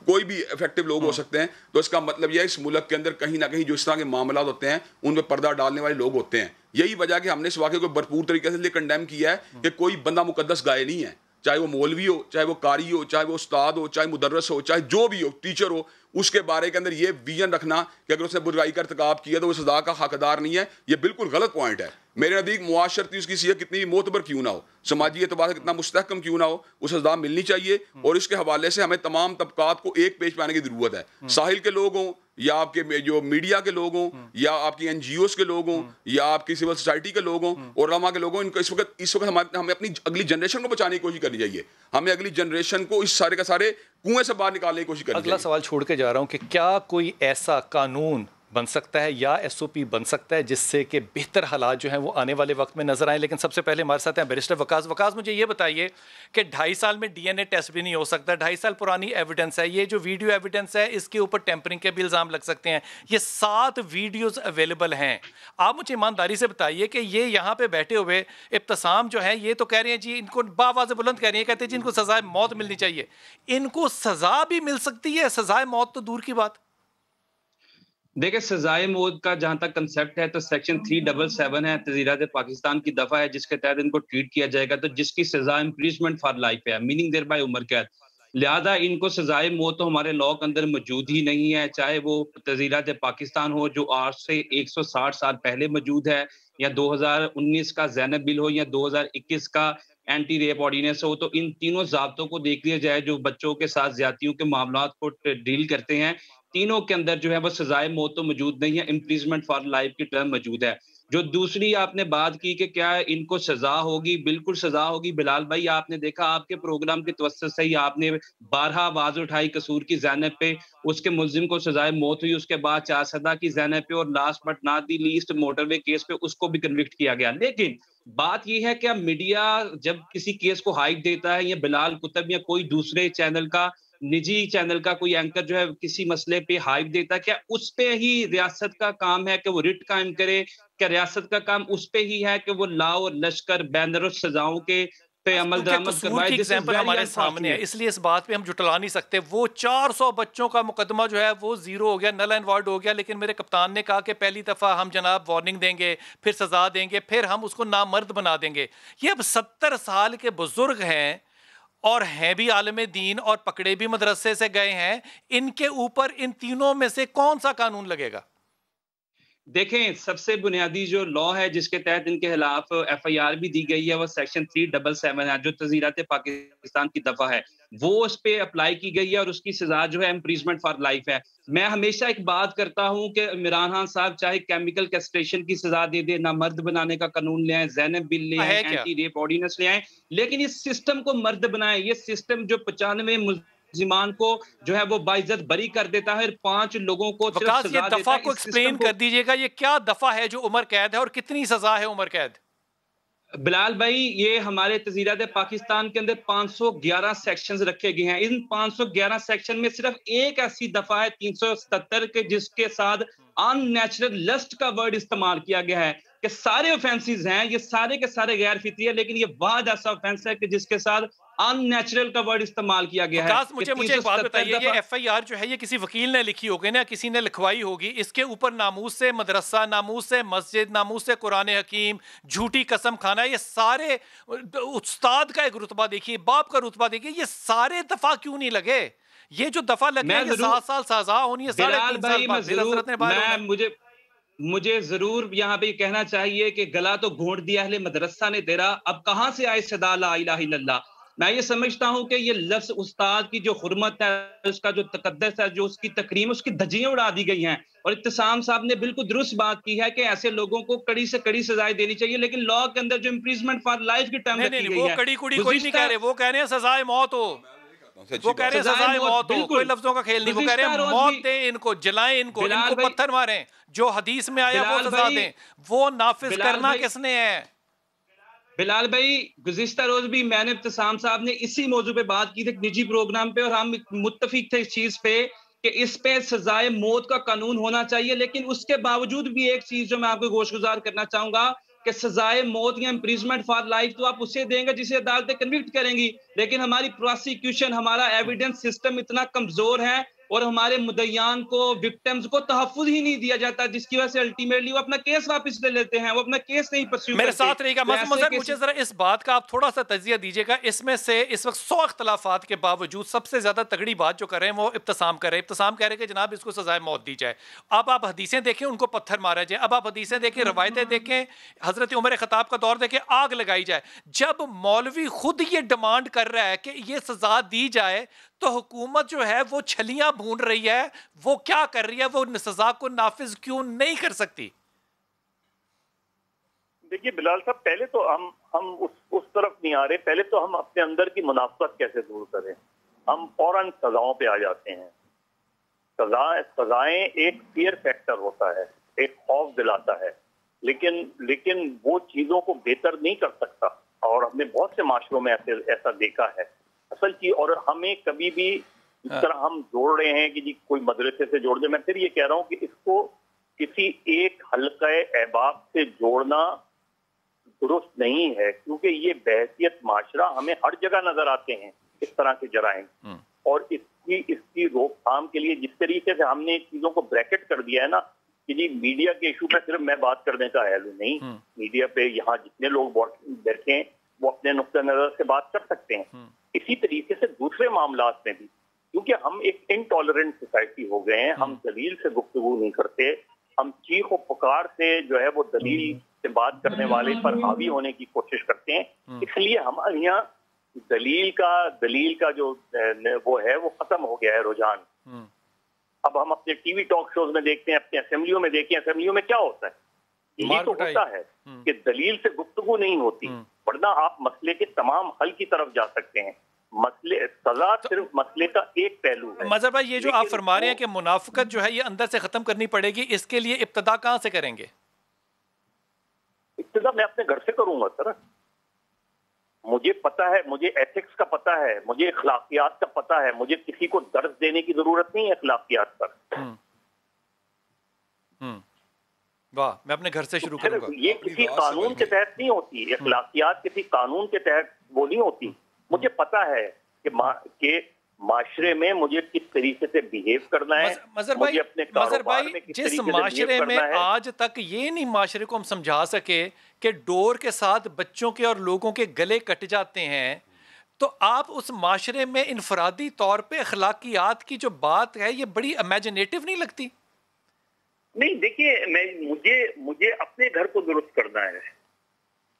کوئی بھی افیکٹو لوگ ہو سکتے ہیں. تو اس کا مطلب یہ ہے اس ملک کے اندر کہیں نہ کہیں جو اس طرح کے معاملات ہوتے ہیں ان پہ پردہ ڈالنے والے لوگ ہوتے ہیں. یہی وجہ کہ ہم نے اس واقعے کو بھرپور طریقے سے کنڈیم کیا ہے کہ کوئی بندہ مقدس گائے نہیں ہے, چاہے وہ مولوی ہو, چاہے وہ قاری ہو, چاہے وہ استاد ہو, چاہے مدرس ہو, چاہے جو بھی ہو, ٹیچر ہو, اس کے بارے کے اندر یہ ویژن رکھنا کہ اگر اس نے برائی کا ارتکاب کیا تو وہ سزا کا حقدار نہیں ہے, یہ بالکل غلط پوائنٹ ہے. میرے نزدیک معاشرتی اس کی صحت کتنی بھی معتبر کیوں نہ ہو, سماجی اعتبار سے کتنا مستحکم کیوں نہ ہو, وہ سزا ملنی چاہیے. اور اس کے حوالے سے ہمیں تمام طبقات کو ایک پیج پہ آنے کی ضرورت ہے. ساحل کے لوگ ہوں, یا آپ کے جو میڈیا کے لوگ ہوں, یا آپ کی NGOs کے لوگ ہوں, یا آپ کی سول سوسائٹی کے لوگ ہوں, اور علماء کے لوگ ہوں, ان کو اس وقت ہمیں اپنی اگلی جنریشن کو بچانے کی کوشش کرنی چاہیے. ہمیں اگلی جنریشن کو اس سارے کا سارے کنویں سے باہر نکالنے کی کوشش کرنی چاہیے. اگلا سوال چھوڑ کے جا رہا ہوں کہ کیا کوئی ایسا قانون بن سکتا ہے یا SOP بن سکتا ہے جس سے کہ بہتر حالات جو ہیں وہ آنے والے وقت میں نظر آئیں. لیکن سب سے پہلے ہمارے ساتھ ہیں بیرسٹر وقاص. وقاص مجھے یہ بتائیے کہ 2.5 سال میں DNA ٹیسٹ بھی نہیں ہو سکتا, 2.5 سال پرانی ایویڈنس ہے, یہ جو ویڈیو ایویڈنس ہے اس کے اوپر ٹیمپرنگ کے بھی الزام لگ سکتے ہیں, یہ 7 ویڈیوز اویلیبل ہیں. آپ مجھے ایمانداری سے بتائیے کہ یہ یہاں پہ بیٹھے ہوئے ابتسام جو ہے یہ تو کہہ رہے ہیں جی ان کو باواز بلند کہہ رہی ہیں, کہتے ہیں جی ان کو سزائے موت ملنی چاہیے. ان کو سزا بھی مل سکتی ہے, سزائے موت تو دور کی بات. دیکھیں سزائے موت کا جہاں تک کنسیپٹ ہے تو سیکشن 377 ہے تزیرات پاکستان کی دفعہ ہے جس کے تحت ان کو ٹریٹ کیا جائے گا, تو جس کی سزا امپریزمنٹ فار لائف ہے, میننگ دیر بائی عمر قید. لہذا ان کو سزائے موت تو ہمارے لاء کے اندر موجود ہی نہیں ہے, چاہے وہ تزیرات پاکستان ہو جو آج سے 160 سال پہلے موجود ہے, یا 2019 کا زینب بل ہو, یا 2021 کا اینٹی ریپ آرڈیننس ہو. تو ان تینوں ضابطوں کو دیکھ لیا جائے جو بچوں کے ساتھ زیادتیوں کے معاملات کو ڈیل کرتے ہیں, تینوں کے اندر جو ہے وہ سزائے موت تو موجود نہیں ہے, امپریزمنٹ فار لائف کی ٹرم موجود ہے. جو دوسری آپ نے بات کی کہ کیا ان کو سزا ہوگی, بالکل سزا ہوگی. بلال بھائی آپ نے دیکھا آپ کے پروگرام کے توسط سے ہی آپ نے 12 آواز اٹھائی قصور کی زینب پہ, اس کے ملزم کو سزائے موت ہوئی, اس کے بعد 4 سدا کی زینب پہ, اور last but not the least motor way case پہ اس کو بھی کنوکٹ کیا گیا. لیکن بات یہ ہے کہ میڈیا جب کسی کیس کو ہائپ دیتا ہے, یا بلال کتب یا کوئی دوسرے چینل کا نجی چینل کا کوئی اینکر جو ہے کسی مسئلے پہ ہائپ دیتا ہے, کیا اس پہ ہی ریاست کا کام ہے کہ وہ رٹ قائم کرے؟ کیا ریاست کا کام اس پہ ہی ہے کہ وہ لا اور لشکر بینر و سزاؤں کے پہ عمل درآمد کروائے؟ ایگزامپل ہمارے سامنے ہے, اس لیے اس بات پہ ہم جھٹلا نہیں سکتے. وہ 400 بچوں کا مقدمہ جو ہے وہ زیرو ہو گیا, نل اینڈ وائڈ ہو گیا, لیکن میرے کپتان نے کہا کہ پہلی دفعہ ہم جناب وارننگ دیں گے, پھر سزا دیں گے, پھر ہم اس کو نامرد بنا دیں گے. یہ اب 70 سال کے بزرگ ہیں اور ہیں بھی عالم دین اور پکڑے بھی مدرسے سے گئے ہیں, ان کے اوپر ان تینوں میں سے کون سا قانون لگے گا؟ دیکھیں سب سے بنیادی جو لاء ہے جس کے تحت ان کے خلاف FIR بھی دی گئی ہے وہ سیکشن 377 ہے جو تزیرات پاکستان کی دفعہ ہے, وہ اس پہ اپلائی کی گئی ہے, اور اس کی سزا جو ہے امپریزمنٹ فار لائف ہے. میں ہمیشہ ایک بات کرتا ہوں کہ عمران خان صاحب چاہے کیمیکل کیسٹریشن کی سزا دے دے, نہ مرد بنانے کا قانون لے آئیں, زینب بل لے آئیں, اینٹی ریپ آرڈیننس لے آئیں, لیکن اس سسٹم کو مرد بنائیں. یہ سسٹم جو 95 ملزمان کو جو ہے وہ باعزت بری کر دیتا ہے, 5 لوگوں کو صرف سزا دیتا ہے. دفعہ کو ایکسپلین کر دیجئے گا, یہ کیا دفعہ ہے جو عمر قید ہے اور کتنی سزا ہے عمر قید؟ بلال بھائی یہ ہمارے تزیرات پاکستان کے اندر 511 سیکشنز رکھے گئے ہیں. ان 511 سیکشن میں صرف ایک ایسی دفعہ ہے 377 کے جس کے ساتھ ان نیچرل لسٹ کا ورڈ استعمال کیا گیا ہے, کہ سارے آفینسز ہیں, یہ سارے کے سارے غیر فطری ہیں, لیکن یہ واحد ایسا آفینس ہے کہ جس کے ساتھ ان نیچرل کا ورڈ استعمال کیا گیا ہے. مجھے ایک بات بتائیے, یہ FIR جو ہے یہ کسی وکیل نے لکھی ہوگی نا, کسی نے لکھوائی ہوگی, اس کے اوپر ناموس سے مدرسہ, ناموس سے مسجد, ناموس سے قرآن حکیم, جھوٹی قسم کھانا, یہ سارے استاد کا ایک رتبہ دیکھیے, باپ کا رتبہ دیکھیے, یہ سارے دفعہ کیوں نہیں لگے؟ یہ جو دفعہ لگے ہیں 7 سال سزا ہونی ہے, 3.5 سال. مجھے ضرور یہاں پہ کہنا چاہیے کہ گلا تو گھونٹ دیا اہل مدرسہ نے تیرا, اب کہاں سے آئے صدا لا الہ الا اللہ. میں یہ سمجھتا ہوں کہ یہ لفظ استاد کی جو حرمت ہے, اس کا جو تقدس ہے, جو اس کی تکریم, اس کی دھجیاں اڑا دی گئی ہیں. اور ابتسام صاحب نے بالکل درست بات کی ہے کہ ایسے لوگوں کو کڑی سے کڑی سزائیں دینی چاہیے, لیکن لاء کے اندر جو امپریزمنٹ فار لائف کی ٹرم رکھی گئی ہے, وہ کڑی کڑی کوئی نہیں کہہ رہے, وہ کہہ رہے ہیں سزائے موت ہو. وہ کہہ رہے ہیں سزائے موت ہو، کوئی لفظوں کا کھیل نہیں، وہ کہہ رہے ہیں موت دیں ان کو، جلائیں ان کو پتھر ماریں، جو حدیث میں آیا وہ سزا دیں، وہ نافذ کرنا کس نے ہے؟ بلال بھائی گزشتہ روز بھی میں نے ابتسام صاحب نے اسی موضوع پہ بات کی تھی نجی پروگرام پہ، اور ہم متفق تھے اس چیز پہ کہ اس پہ سزائے موت کا قانون ہونا چاہیے، لیکن اس کے باوجود بھی ایک چیز جو میں آپ کو گوش گزار کرنا چاہوں گا کہ سزائے موت یا امپریزمنٹ فار لائف تو آپ اسے دیں گے جسے عدالتیں کنوکٹ کریں گی، لیکن ہماری پروسیکیوشن، ہمارا ایویڈنس سسٹم اتنا کمزور ہے اور ہمارے مدعیان کو، وکٹمز کو تحفظ ہی نہیں دیا جاتا، جس کی وجہ سے الٹیمیٹلی وہ اپنا کیس واپس لے لیتے ہیں، وہ اپنا کیس نہیں پرسیو کرتے۔ میرے ساتھ رہے گا مجھے ذرا اس بات کا آپ تھوڑا سا تجزیہ دیجیے گا، اس میں سے اس وقت 100 اختلافات کے باوجود سب سے زیادہ تگڑی بات جو کر رہے ہیں وہ ابتسام کر رہے ہیں، ابتسام کہہ رہے ہیں کہ جناب اس کو سزائے موت دی جائے۔ اب آپ حدیثیں دیکھیں، ان کو پتھر مارا جائے، اب آپ حدیثیں دیکھیں، روایتیں دیکھیں، حضرت عمر خطاب کا دور دیکھیں، آگ لگائی جائے۔ جب مولوی خود یہ ڈیمانڈ کر رہا ہے کہ یہ سزا دی جائے تو حکومت جو ہے وہ چھلیاں بھون رہی ہے، وہ کیا کر رہی ہے، وہ سزا کو نافذ کیوں نہیں کر سکتی؟ دیکھیے بلال صاحب، پہلے تو ہم اس طرف نہیں آ رہے، پہلے تو ہم اپنے اندر کی منافقت کیسے دور کریں۔ ہم فوراً سزاؤں پہ آ جاتے ہیں۔ سزائیں ایک فیئر فیکٹر ہوتا ہے، ایک خوف دلاتا ہے، لیکن وہ چیزوں کو بہتر نہیں کر سکتا، اور ہم نے بہت سے معاشروں میں ایسا دیکھا ہے اصل چیز۔ اور ہمیں کبھی بھی اس طرح ہم جوڑ رہے ہیں کہ جی کوئی مدرسے سے جوڑ دے، میں پھر یہ کہہ رہا ہوں کہ اس کو کسی ایک حلقہ احباب سے جوڑنا درست نہیں ہے، کیونکہ یہ بحیثیت معاشرہ ہمیں ہر جگہ نظر آتے ہیں اس طرح کے جرائم، اور اس کی روک تھام کے لیے جس طریقے سے ہم نے چیزوں کو بریکٹ کر دیا ہے نا کہ جی میڈیا کے ایشو پہ صرف میں بات کرنے کا اہل ہوں، نہیں، میڈیا پہ یہاں جتنے لوگ بیٹھے ہیں وہ اپنے نقطہ نظر سے بات کر سکتے ہیں۔ اسی طریقے سے دوسرے معاملات میں بھی، کیونکہ ہم ایک انٹالرنٹ سوسائٹی ہو گئے ہیں، ہم دلیل سے گفتگو نہیں کرتے، ہم چیخ و پکار سے جو ہے وہ دلیل سے بات کرنے والے پر حاوی ہونے کی کوشش کرتے ہیں۔ اس لیے ہمارے یہاں دلیل کا جو وہ ہے وہ ختم ہو گیا ہے رجحان۔ اب ہم اپنے ٹی وی ٹاک شوز میں دیکھتے ہیں، اپنے اسمبلیوں میں دیکھیں، اسمبلیوں میں کیا ہوتا ہے؟ یہی تو ہوتا ہے کہ دلیل سے گفتگو نہیں ہوتی، ورنہ آپ مسئلے کے تمام حل کی طرف جا سکتے ہیں۔ سزا صرف مسئلے کا ایک پہلو ہے۔ مظہر بھائی، یہ جو آپ فرما رہے ہیں کہ منافقت جو ہے یہ اندر سے ختم کرنی پڑے گی، اس کے لیے ابتدا کہاں سے کریں گے؟ ابتدا میں اپنے گھر سے کروں گا سر۔ مجھے پتا ہے، مجھے ایتھکس کا پتا ہے، مجھے اخلاقیات کا پتا ہے، مجھے کسی کو درس دینے کی ضرورت نہیں ہے اخلاقیات پر۔ واہ، میں اپنے گھر سے شروع کروں گا۔ یہ کسی قانون کے تحت نہیں ہوتی، اخلاقیات کسی قانون کے تحت وہ نہیں ہوتی۔ مجھے پتا ہے کہ معاشرے میں مجھے کس طریقے سے بیہیو کرنا ہے، مجھے اپنے کاروبار میں کس طریقے سے جس معاشرے میں آج تک یہ نہیں معاشرے کو ہم سمجھا سکے کہ ڈور کے ساتھ بچوں کے اور لوگوں کے گلے کٹ جاتے ہیں، تو آپ اس معاشرے میں انفرادی طور پہ اخلاقیات کی جو بات ہے یہ بڑی امیجنیٹو نہیں لگتی؟ نہیں، دیکھیے مجھے اپنے گھر کو درست کرنا ہے،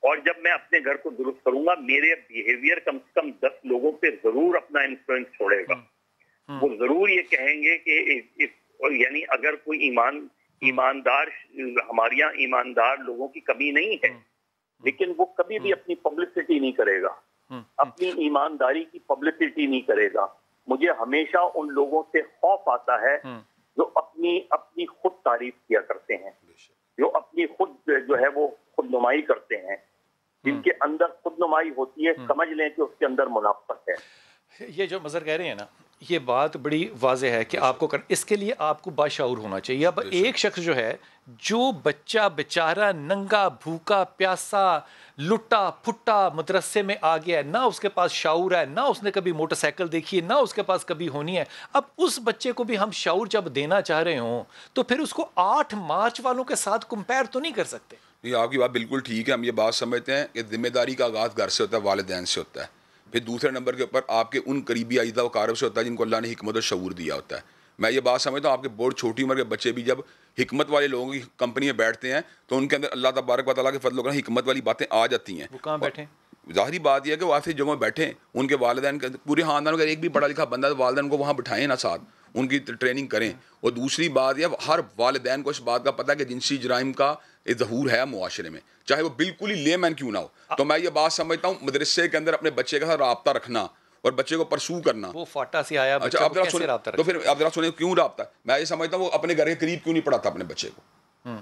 اور جب میں اپنے گھر کو درست کروں گا میرے بیہیویئر کم سے کم 10 لوگوں پہ ضرور اپنا انفلوئنس چھوڑے گا۔ وہ ضرور یہ کہیں گے کہ یعنی اگر کوئی ایماندار، ہمارے یہاں ایماندار لوگوں کی کمی نہیں ہے، لیکن وہ کبھی بھی اپنی پبلسٹی نہیں کرے گا، اپنی ایمانداری کی پبلسٹی نہیں کرے گا۔ مجھے ہمیشہ ان لوگوں سے خوف آتا ہے جو اپنی خود تعریف کیا کرتے ہیں، جو اپنی خود جو ہے وہ خود نمائی کرتے ہیں، جن کے اندر خود نمائی ہوتی ہے، سمجھ لیں کہ اس کے اندر منافقت ہے۔ یہ جو مظہر کہہ رہے ہیں نا، یہ بات بڑی واضح ہے کہ آپ کو اس کے لیے آپ کو باشعور ہونا چاہیے۔ اب ایک شخص جو ہے، جو بچہ بیچارہ ننگا بھوکا پیاسا لٹا پھٹا مدرسے میں آ گیا ہے، نہ اس کے پاس شعور ہے، نہ اس نے کبھی موٹر سائیکل دیکھی ہے، نہ اس کے پاس کبھی ہونی ہے، اب اس بچے کو بھی ہم شعور جب دینا چاہ رہے ہوں تو پھر اس کو 8 مارچ والوں کے ساتھ کمپیئر تو نہیں کر سکتے۔ نہیں، آپ کی بات بالکل ٹھیک ہے، ہم یہ بات سمجھتے ہیں کہ ذمہ داری کا آغاز گھر سے ہوتا ہے، والدین سے ہوتا ہے، پھر دوسرے نمبر کے اوپر آپ کے ان قریبی اعزا و اقارب سے ہوتا ہے جن کو اللہ نے حکمت اور شعور دیا ہوتا ہے۔ میں یہ بات سمجھتا ہوں آپ کے بہت چھوٹی عمر کے بچے بھی جب حکمت والے لوگوں کی کمپنی میں بیٹھتے ہیں تو ان کے اندر اللہ تبارک و تعالیٰ کے فضل و کرم حکمت والی باتیں آ جاتی ہیں۔ وہ کہاں بیٹھے؟ ظاہری بات یہ ہے کہ وہ ایسی جگہوں میں بیٹھیں، ان کے والدین پورے خاندان کا ایک بھی پڑھا لکھا بندہ تو والدین کو وہاں بٹھائیں نا ساتھ، ان کی ٹریننگ کریں۔ اور دوسری بات یہ ہر والدین کو اس بات کا پتہ ہے کہ جنسی جرائم کا ظہور ہے معاشرے میں، چاہے وہ بالکل ہی لے مین کیوں نہ ہو۔ تو میں یہ بات سمجھتا ہوں مدرسے کے اندر اپنے بچے کے ساتھ رابطہ رکھنا، اور بچے کو پرسو کرنا. وہ فاٹا سے آیا اچھا آپ ذرا سنیں, تو پھر آپ ذرا سنیں کیوں رابطہ. میں یہ سمجھتا ہوں وہ اپنے گھر کے قریب کیوں نہیں پڑھاتا اپنے بچے کو.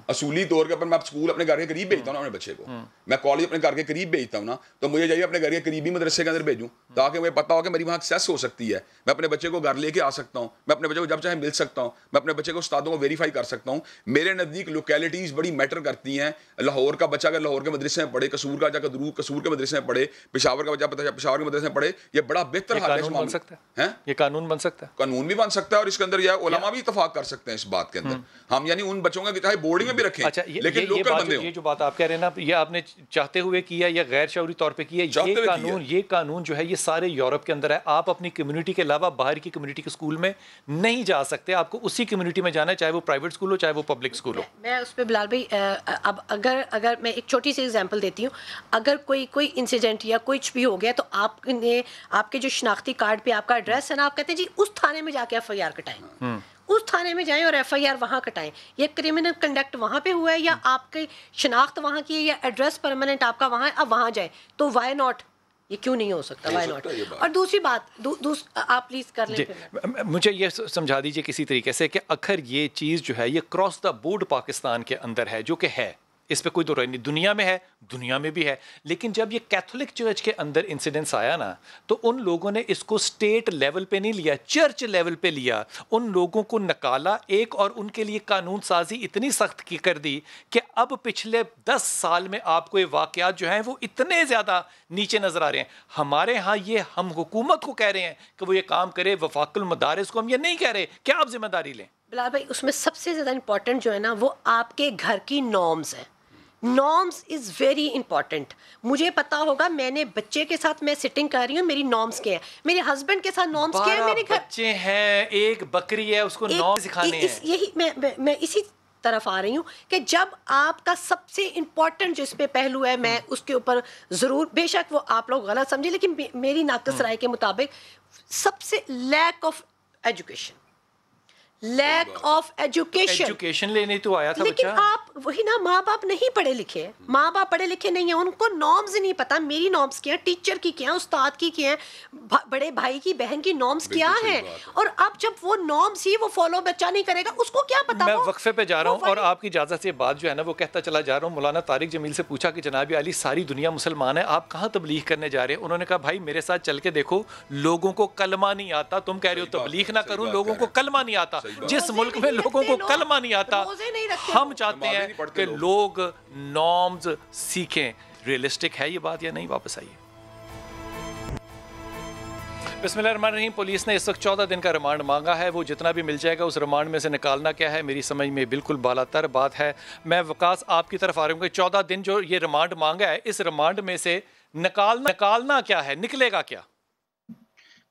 اصولی طور کے اوپر میں اسکول اپنے گھر کے قریب بھیجتا ہوں نا اپنے بچے کو, میں کالج اپنے گھر کے قریب بھیجتا ہوں نا, تو مجھے چاہیے اپنے گھر کے قریبی مدرسے کے اندر بھیجوں تاکہ مجھے پتا ہو کہ میری وہاں ایکسیس ہو سکتی ہے. میں اپنے بچے کو گھر لے کے آ سکتا ہوں, میں اپنے بچے کو جب چاہے مل سکتا ہوں, میں اپنے بچے کو استادوں کو ویریفائی کر سکتا ہوں. میرے نزدیک لوکیلٹیز بڑی میٹر کرتی ہیں. لاہور کا بچہ اگر لاہور کے مدرسے میں پڑھے, قصور کا جا قصور کے مدرسے میں پڑھے, پشاور کا بچہ پشاور کے مدرسے میں پڑھے, یہ بڑا بہتر حال ہے. بن سکتا ہے, یہ قانون بن سکتا ہے, قانون بھی بن سکتا ہے, اور اس کے اندر یہ علماء بھی اتفاق کر سکتے ہیں اس بات کے اندر. ہم یعنی ان بچوں کا چاہے بورڈنگ میں بھی رکھیں لیکن لوکل بندے ہوں. یہ جو بات آپ کہہ رہے ہیں نا, یہ آپ نے چاہتے ہوئے کیا یا غیر شعوری طور پہ کیا, یہ قانون جو ہے یہ سارے یورپ کے اندر ہے. آپ اپنی کمیونٹی کے علاوہ باہر کی کمیونٹی کے اسکول میں نہیں جا سکتے, آپ کو اسی کمیونٹی میں جانا ہے, چاہے وہ پرائیویٹ اسکول ہو چاہے وہ پبلک اسکول ہو. میں اس پہ بلال بھائی اب اگر میں ایک چھوٹی سی ایگزامپل دیتی ہوں, اگر کوئی انسیڈنٹ یا کچھ بھی ہو گیا تو آپ نے آپ کے جو شناختی کارڈ پہ آپ کا ایڈریس ہے نا, آپ کہتے ہیں جی اس تھانے میں جا کے FIR کٹائیں, اس تھانے میں جائیں اور FIR وہاں کٹائیں. یہ کرمنل کنڈکٹ وہاں پہ ہوا ہے یا آپ کی شناخت وہاں کی ہے یا ایڈریس پرماننٹ آپ کا وہاں ہے, اب وہاں جائیں. تو وائی ناٹ, یہ کیوں نہیں ہو سکتا, وائی ناٹ. اور دوسری بات آپ پلیز کر لیں. مجھے یہ سمجھا دیجئے کسی طریقے سے کہ اکثر یہ چیز جو ہے یہ کراس دا بورڈ پاکستان کے اندر ہے, جو کہ ہے, اس پہ کوئی دو رائے نہیں, دنیا میں ہے, دنیا میں بھی ہے. لیکن جب یہ کیتھولک چرچ کے اندر انسیڈنٹس آیا نا, تو ان لوگوں نے اس کو اسٹیٹ لیول پہ نہیں لیا, چرچ لیول پہ لیا. ان لوگوں کو نکالا ایک, اور ان کے لیے قانون سازی اتنی سخت کی کر دی کہ اب پچھلے 10 سال میں آپ کو یہ واقعات جو ہیں وہ اتنے زیادہ نیچے نظر آ رہے ہیں. ہمارے ہاں یہ ہم حکومت کو کہہ رہے ہیں کہ وہ یہ کام کرے, وفاق المدارس کو ہم یہ نہیں کہہ رہے کہ آپ ذمہ داری لیں. بلال بھائی اس میں سب سے زیادہ امپورٹنٹ جو ہے نا وہ آپ کے گھر کی نارمز ہیں. Norms is very important. مجھے پتا ہوگا, میں نے بچے کے ساتھ میں سٹنگ کر رہی ہوں, میری نارمز کیا ہے, میرے ہسبینڈ کے ساتھ نارمز کیا ہے, میرے گھر بچے ہیں, ایک بکری ہے, اس کو نارمز سکھانے ہیں. یہی میں اسی طرف آ رہی ہوں کہ جب آپ کا سب سے امپورٹنٹ جو اس پہ پہلو ہے, میں اس کے اوپر ضرور, بے شک وہ آپ لوگ غلط سمجھے, لیکن میری ناقص رائے کے مطابق سب سے lack of education, lack of education لینے تو آیا تھا لیکن بچہ. آپ وہی نا, ماں باپ نہیں پڑھے لکھے, ماں باپ پڑھے لکھے نہیں ہیں, ان کو نارمز نہیں پتا. میری نارمز کیا ہیں, ٹیچر کی کیا ہیں, استاد کی کیا ہیں, بڑے بھائی کی بہن کی نارمز کیا ہیں. اور اب جب وہ نارمز ہی وہ فالو بچہ نہیں کرے گا, اس کو کیا پتا. میں وقفے پہ جا رہا ہوں, اور آپ کی اجازت سے بات جو ہے نا وہ کہتا چلا جا رہا ہوں. مولانا طارق جمیل سے پوچھا کہ جناب علی ساری دنیا مسلمان ہے, آپ کہاں تبلیغ کرنے جا رہے ہیں؟ انہوں نے کہا بھائی میرے ساتھ چل کے دیکھو, لوگوں کو کلمہ نہیں آتا, تم کہہ رہے ہو تبلیغ نہ کروں, لوگوں کو کلمہ نہیں آتا. جس ملک میں لوگوں کو کلمہ نہیں آتا, ہم چاہتے ہیں کہ لوگ نارمز سیکھیں. ریئلسٹک ہے یہ بات یا نہیں؟ واپس آئیے. بسم اللہ الرحمن الرحیم. پولیس نے اس وقت 14 دن کا ریمانڈ مانگا ہے. وہ جتنا بھی مل جائے گا اس ریمانڈ میں سے نکالنا کیا ہے, میری سمجھ میں بالکل بالا تر بات ہے. میں وقاص آپ کی طرف آ رہا ہوں کہ 14 دن جو یہ ریمانڈ مانگا ہے, اس ریمانڈ میں سے نکالنا کیا ہے, نکلے گا کیا؟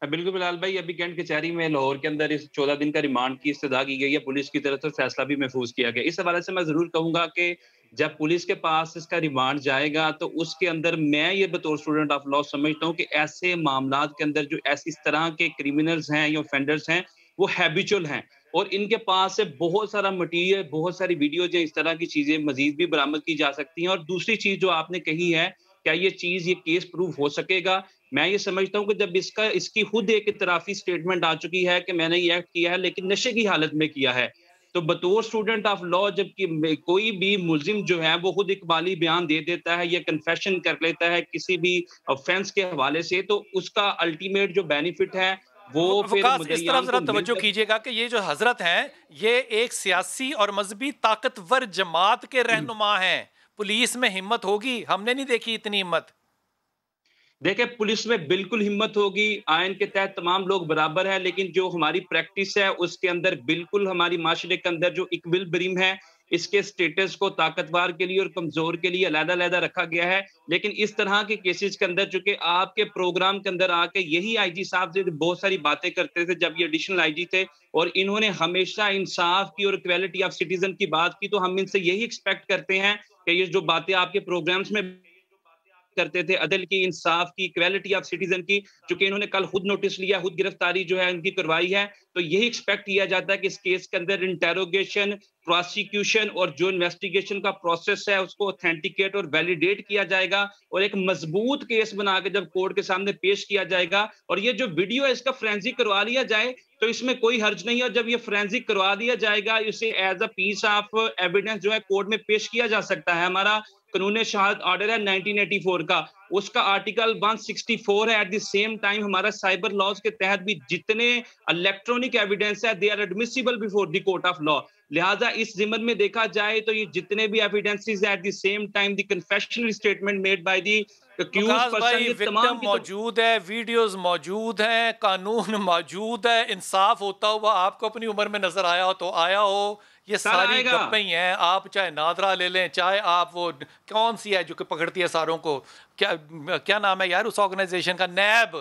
بالکل بلال بھائی, ابھی کینٹ کچہری میں لاہور کے اندر اس 14 دن کا ریمانڈ کی استدعا کی گئی ہے, پولیس کی طرف سے فیصلہ بھی محفوظ کیا گیا. اس حوالے سے میں ضرور کہوں گا کہ جب پولیس کے پاس اس کا ریمانڈ جائے گا تو اس کے اندر میں یہ بطور اسٹوڈنٹ آف لا سمجھتا ہوں کہ ایسے معاملات کے اندر جو اس طرح کے کریمنلز ہیں یا offenders ہیں وہ ہیبیچول ہیں, اور ان کے پاس سے بہت سارا مٹیریل, بہت ساری ویڈیو جو اس طرح کی چیزیں مزید بھی برآمد کی جا سکتی ہیں. اور دوسری چیز جو آپ نے کہی ہے, کیا یہ چیز, یہ کیس پروف ہو سکے گا؟ میں یہ سمجھتا ہوں کہ جب اس کی خود ایک اعترافی سٹیٹمنٹ آ چکی ہے کہ میں نے یہ ایکٹ کیا ہے لیکن نشے کی حالت میں کیا ہے, تو بطور اسٹوڈنٹ آف لا جب کہ کوئی بھی ملزم جو ہے وہ خود اقبالی بیان دے دیتا ہے یا کنفیشن کر لیتا ہے کسی بھی آفینس کے حوالے سے, تو اس کا الٹیمیٹ جو بینیفٹ ہے وہ پھر اس طرف ذرا توجہ کیجئے گا کہ یہ جو حضرت ہیں یہ ایک سیاسی اور مذہبی طاقتور جماعت کے رہنما ہیں. پولیس میں ہمت ہوگی؟ ہم نے نہیں دیکھی اتنی ہمت. دیکھیں پولیس میں بالکل ہمت ہوگی, آئین کے تحت تمام لوگ برابر ہیں, لیکن جو ہماری پریکٹس ہے اس کے اندر بالکل ہماری معاشرے کے اندر جو ایکویلبریم ہے اس کے سٹیٹس کو طاقتور کے لیے اور کمزور کے لیے علیحدہ علیحدہ رکھا گیا ہے. لیکن اس طرح کے کیسز کے اندر چونکہ آپ کے پروگرام کے اندر آ کے یہی آئی جی صاحب سے بہت ساری باتیں کرتے تھے جب یہ ایڈیشنل آئی جی تھے, اور انہوں نے ہمیشہ انصاف کی اور ایکویلٹی آف سٹیزن کی بات کی, تو ہم ان سے یہی ایکسپیکٹ کرتے ہیں کہ یہ جو باتیں آپ کے پروگرامز میں کرتے تھے, عدل کی, انصاف کی, ایکویلٹی آف سٹیزن کی, چونکہ انہوں نے کل خود نوٹس لیا, خود گرفتاری جو ہے ان کی کروائی ہے, تو یہی ایکسپیکٹ کیا جاتا ہے کہ اس کیس کے اندر انٹیروگیشن، پروسیکیوشن اور جو انویسٹیگیشن کا پروسیس ہے اس کو اوتھینٹیکیٹ اور ویلیڈیٹ کیا جائے گا اور ایک مضبوط کیس بنا کے جب کورٹ کے سامنے پیش کیا جائے گا. اور یہ جو ویڈیو ہے اس کا فرینزک کروا لیا جائے تو اس میں کوئی حرج نہیں ہے. اور جب یہ فرینزک کروا دیا جائے گا اسے as a piece of evidence جو ہے کورٹ میں پیش کیا جا سکتا ہے. ہمارا قانون شہادت آرڈر ہے 1984 کا, اس کا آرٹیکل 164 ہے. ایٹ دی سیم ٹائم ہمارا سائبر لاز کے تحت بھی جتنے الیکٹرانک ایویڈنس ہے they are admissible before the court of law. لہٰذا اس ضمن میں دیکھا جائے تو یہ جتنے بھی evidences at the same time the confessional statement made by the victim موجود ہے, ویڈیوز موجود ہیں, قانون موجود ہے, انصاف ہوتا ہوا آپ کو اپنی عمر میں نظر آیا ہو تو آیا ہو. یہ ساری گپیں ہی ہیں. آپ چاہے نادرا لے لیں, چاہے آپ وہ کون سی ہے جو کہ پکڑتی ہے ساروں کو, کیا نام ہے یار اس آرگنائزیشن کا, نیب,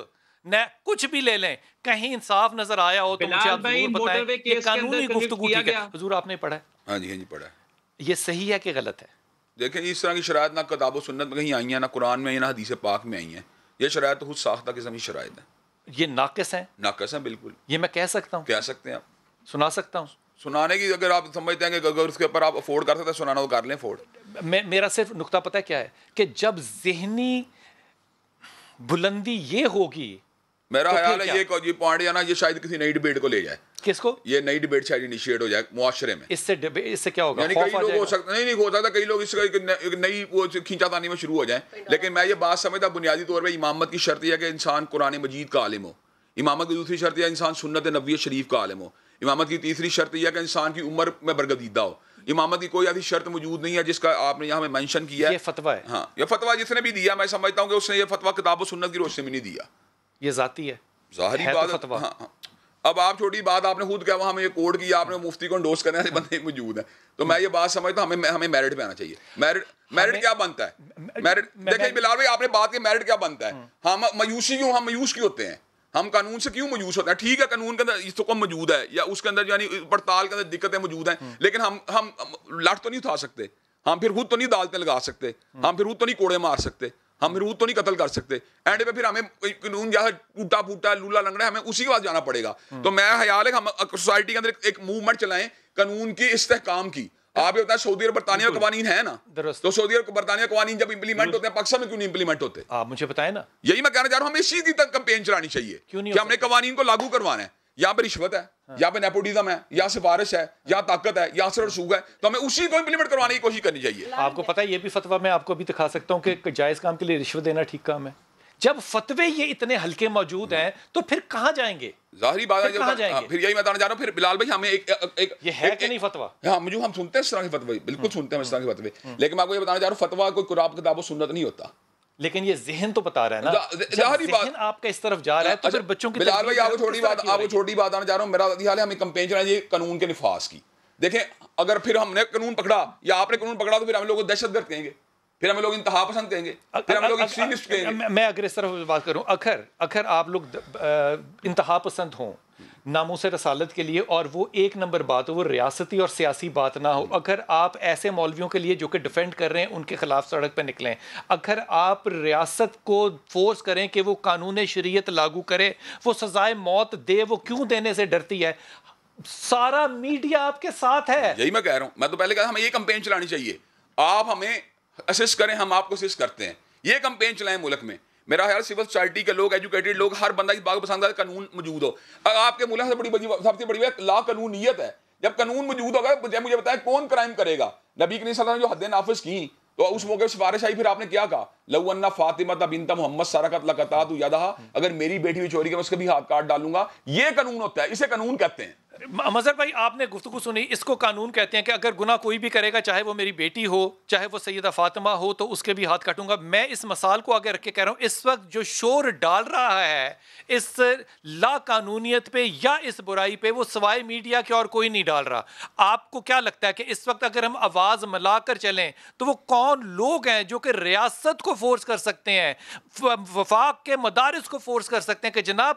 کچھ بھی لے لیں, کہیں انصاف نظر آیا ہو تو مجھے آپ ضرور بتائیں. یہ قانونی گفتگو ٹھیک ہے. حضور آپ نے پڑھا ہے؟ ہاں جی پڑھا ہے. یہ صحیح ہے کہ غلط ہے؟ دیکھیں اس طرح کی شرائط نہ کتاب و سنت میں کہیں آئی ہیں, نہ قرآن میں, نہ حدیث پاک میں آئی ہیں. یہ شرائط تو خود ساختہ قسم کی شرائط ہیں. یہ ناقص ہیں؟ ناقص ہیں بالکل. یہ میں کہہ سکتا ہوں, کہہ سکتے ہیں آپ, سنا سکتا ہوں. سنانے کی اگر آپ سمجھتے ہیں کہ اگر اس کے اوپر آپ افورڈ کر سکتے ہیں سنانا تو کر لیں افورڈ. میرا صرف نقطہ پتہ کیا ہے کہ جب ذہنی بلندی یہ ہوگی, میرا خیال ہے یہ پوائنٹ ہے نا, یہ شاید کسی نئی ڈیبیٹ کو لے جائے. کس کو؟ یہ نئی ڈیبیٹ شاید انیشیٹ ہو جائے معاشرے میں. اس سے کیا ہوگا؟ یعنی کئی لوگ ہو سکتا نہیں ہو سکتا, کئی لوگ اس کا ایک نئی وہ کھینچا تانی میں شروع ہو جائیں. لیکن میں یہ بات سمجھتا بنیادی طور پہ امامت کی شرط یہ ہے کہ انسان قرآن مجید کا عالم ہو. امامت کی دوسری شرط یہ ہے انسان سنت نبوی شریف کا عالم ہو. امامت کی تیسری شرط یہ ہے کہ انسان کی عمر میں برگزیدہ ہو. امامت کی کوئی ایسی شرط موجود نہیں ہے جس کا آپ نے یہاں میں مینشن کیا ہے. یہ فتویٰ ہے. ہاں یہ فتویٰ جس نے بھی دیا میں سمجھتا ہوں کہ اس نے یہ فتویٰ کتاب و سنت کی روشنی میں نہیں دیا. یہ ذاتی ہے, ظاہری بات. ہاں اب آپ چھوٹی بات آپ نے خود کہا وہاں ہمیں یہ کوڈ کیا, آپ نے مفتی کو انڈوس کرنے والے بندے موجود ہیں. تو میں یہ بات سمجھتا ہوں ہمیں میرٹ پہ آنا چاہیے. میرٹ کیا بنتا ہے؟ میرٹ دیکھیں بلال بھائی آپ نے بات کی میرٹ کیا بنتا ہے. ہم مایوسی کیوں, ہم مایوس کیوں ہوتے ہیں, ہم قانون سے کیوں مایوس ہوتے ہیں؟ ٹھیک ہے قانون کے اندر اس کو موجود ہے یا اس کے اندر یعنی پڑتال کے اندر دقتیں موجود ہیں, لیکن ہم لٹ تو نہیں اٹھا سکتے, ہم پھر خود تو نہیں عدالتیں لگا سکتے, ہم پھر خود تو نہیں کوڑے مار سکتے, ہم روح تو نہیں قتل کر سکتے. اینڈ پہ پھر ہمیں قانون جہاں ٹوٹا پھوٹا لولا لنگڑا ہے ہمیں اسی کے پاس جانا پڑے گا. تو میں خیال ہے ہم سوسائٹی کے اندر ایک موومنٹ چلائیں قانون کی استحکام کی. آپ یہ بتائیں سعودی عرب برطانیہ میں قوانین ہیں نا, تو سعودی عرب برطانیہ قوانین جب امپلیمنٹ ہوتے ہیں پاکستان میں کیوں نہیں امپلیمنٹ ہوتے؟ آپ مجھے بتائیں نا. یہی میں کہنا چاہ رہا ہوں, ہمیں اسی کی کمپین چلانی چاہیے کہ ہم نے قوانین کو لاگو کروانا ہے. یہاں پہ رشوت ہے, یہاں پہ نیپوٹزم ہے, یا سفارش ہے, یا طاقت ہے, یا اثر رسوخ ہے, تو ہمیں اسی کو امپلیمنٹ کروانے کی کوشش کرنی چاہیے. آپ کو پتہ ہے یہ بھی فتویٰ میں آپ کو بھی دکھا سکتا ہوں کہ جائز کام کے لیے رشوت دینا ٹھیک کام ہے. جب فتوے یہ اتنے ہلکے موجود ہیں تو پھر کہاں جائیں گے؟ ظاہری بات ہے. پھر یہی میں بتانا چاہ رہا ہوں, پھر بلال بھائی ہمیں ایک یہ ہے کہ نہیں فتویٰ؟ ہاں مجھے ہم سنتے ہیں اس طرح کے فتوے, بالکل سنتے ہیں اس طرح کے فتوے, لیکن میں آپ کو یہ بتانا چاہ رہا ہوں فتویٰ کوئی قرآن کتاب و سنت نہیں ہوتا. لیکن یہ ذہن تو بتا رہا ہے نا, ظاہری بات ذہن آپ کا اس طرف جا رہا ہے تو پھر بچوں کی بلال بھائی آپ کو چھوٹی بات آنا چاہ رہا ہوں. میرا خیال ہے ہمیں کمپین چلائیں قانون کے نفاذ کی. دیکھیں اگر پھر ہم نے قانون پکڑا یا آپ نے قانون پکڑا تو پھر ہم لوگ دہشت گرد کہیں گے, پھر ہمیں لوگ انتہا پسند کہیں گے, پھر ہمیں لوگ ایکسٹریمسٹ کہیں گے. میں اگر اس طرف بات کروں, اگر آپ لوگ انتہا پسند ہوں ناموس رسالت کے لیے اور وہ ایک نمبر بات ہو, وہ ریاستی اور سیاسی بات نہ ہو, اگر آپ ایسے مولویوں کے لیے جو کہ ڈیفینڈ کر رہے ہیں ان کے خلاف سڑک پہ نکلیں, اگر آپ ریاست کو فورس کریں کہ وہ قانون شریعت لاگو کرے, وہ سزائے موت دے, وہ کیوں دینے سے ڈرتی ہے؟ سارا میڈیا آپ کے ساتھ ہے. یہی میں کہہ رہا ہوں, میں تو پہلے کہا ہمیں یہ کمپین چلانی چاہیے. آپ ہمیں اسسٹ کریں, ہم آپ کو اسسٹ کرتے ہیں. یہ کمپین چلائیں ملک میں. میرا خیال سول سوسائٹی کے لوگ, ایجوکیٹڈ لوگ, ہر بندہ اس بات کو پسند ہے قانون موجود ہو. آپ کے ملک سب سے بڑی بات لا قانونیت ہے. جب قانون موجود ہوگا مجھے بتائیں کون کرائم کرے گا؟ نبی کریم صلی اللہ علیہ وسلم جو حد نافذ کی تو اس موقع سفارش آئی, پھر آپ نے کیا کہا؟ لو ان فاطمہ بنت محمد سرقت لقطعت یدہا, اگر میری بیٹی بھی چوری کرے اس کے بھی ہاتھ کاٹ ڈالوں گا. یہ قانون ہوتا ہے, اسے قانون کہتے ہیں. مظہر بھائی آپ نے گفتگو سنی, اس کو قانون کہتے ہیں کہ اگر گناہ کوئی بھی کرے گا, چاہے وہ میری بیٹی ہو, چاہے وہ سیدہ فاطمہ ہو, تو اس کے بھی ہاتھ کاٹوں گا. میں اس مثال کو آگے رکھ کے کہہ رہا ہوں, اس وقت جو شور ڈال رہا ہے اس لا قانونیت پہ یا اس برائی پہ, وہ سوائے میڈیا کے اور کوئی نہیں ڈال رہا. آپ کو کیا لگتا ہے کہ اس وقت اگر ہم آواز ملا کر چلیں تو وہ کون لوگ ہیں جو کہ ریاست کو فورس کر سکتے ہیں, وفاق کے مدارس کو فورس کر سکتے ہیں کہ جناب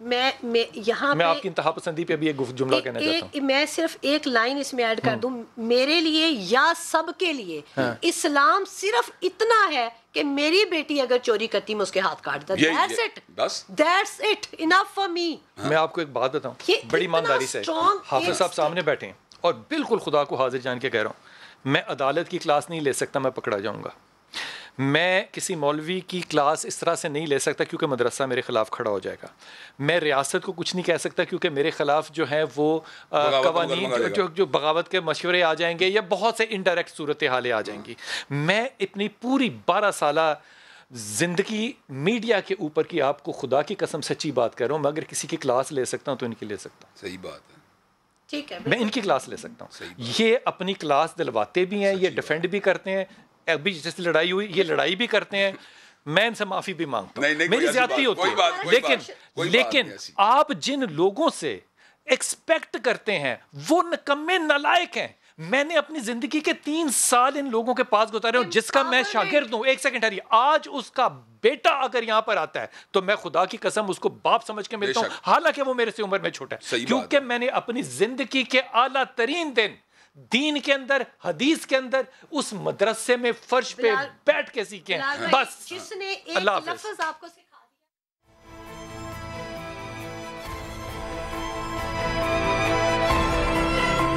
میں آپ کی انتہا پسندی پہ بھی ایک جملہ کہنا چاہتا ہوں. میں صرف ایک لائن اس میں ایڈ کر دوں, میرے لیے یا سب کے لیے اسلام صرف اتنا ہے کہ میری بیٹی اگر چوری کرتی میں اس کے ہاتھ کاٹ دیتا. That's it, enough for me. میں آپ کو ایک بات بتاؤں, بڑی ایمانداری سے حافظ صاحب سامنے بیٹھے ہیں اور بالکل خدا کو حاضر جان کے کہہ رہا ہوں, میں عدالت کی کلاس نہیں لے سکتا, میں پکڑا جاؤں گا. میں کسی مولوی کی کلاس اس طرح سے نہیں لے سکتا کیونکہ مدرسہ میرے خلاف کھڑا ہو جائے گا. میں ریاست کو کچھ نہیں کہہ سکتا کیونکہ میرے خلاف جو ہے وہ قوانین جو بغاوت کے مشورے آ جائیں گے یا بہت سے انڈائریکٹ صورتحالیں آ جائیں گی. میں اپنی پوری 12 سالہ زندگی میڈیا کے اوپر کی, آپ کو خدا کی قسم سچی بات کر رہا ہوں, میں اگر کسی کی کلاس لے سکتا ہوں تو ان کی لے سکتا ہوں. صحیح بات ہے, ٹھیک ہے, میں ان کی کلاس لے سکتا ہوں. یہ اپنی کلاس دلواتے بھی ہیں, یہ ڈیفینڈ بھی کرتے ہیں. ابھی جیسے لڑائی ہوئی یہ لڑائی بھی کرتے ہیں, میں ان سے معافی بھی مانگتا ہوں, میری زیادتی ہوتی ہے. لیکن آپ جن لوگوں سے ایکسپیکٹ کرتے ہیں وہ نکمے نالائق ہیں. میں نے اپنی زندگی کے 3 سال ان لوگوں کے پاس گزارے ہوں جس کا میں شاگرد ہوں. ایک سیکنڈ ہری, آج اس کا بیٹا اگر یہاں پر آتا ہے تو میں خدا کی قسم اس کو باپ سمجھ کے ملتا ہوں, حالانکہ وہ میرے سے عمر میں چھوٹا ہے, کیونکہ میں نے اپنی زندگی کے اعلیٰ ترین دن دین کے اندر, حدیث کے اندر, اس مدرسے میں فرش پہ بیٹھ کے سیکھے ہیں. بس جس نے ایک اللہ حافظ. لفظ آپ کو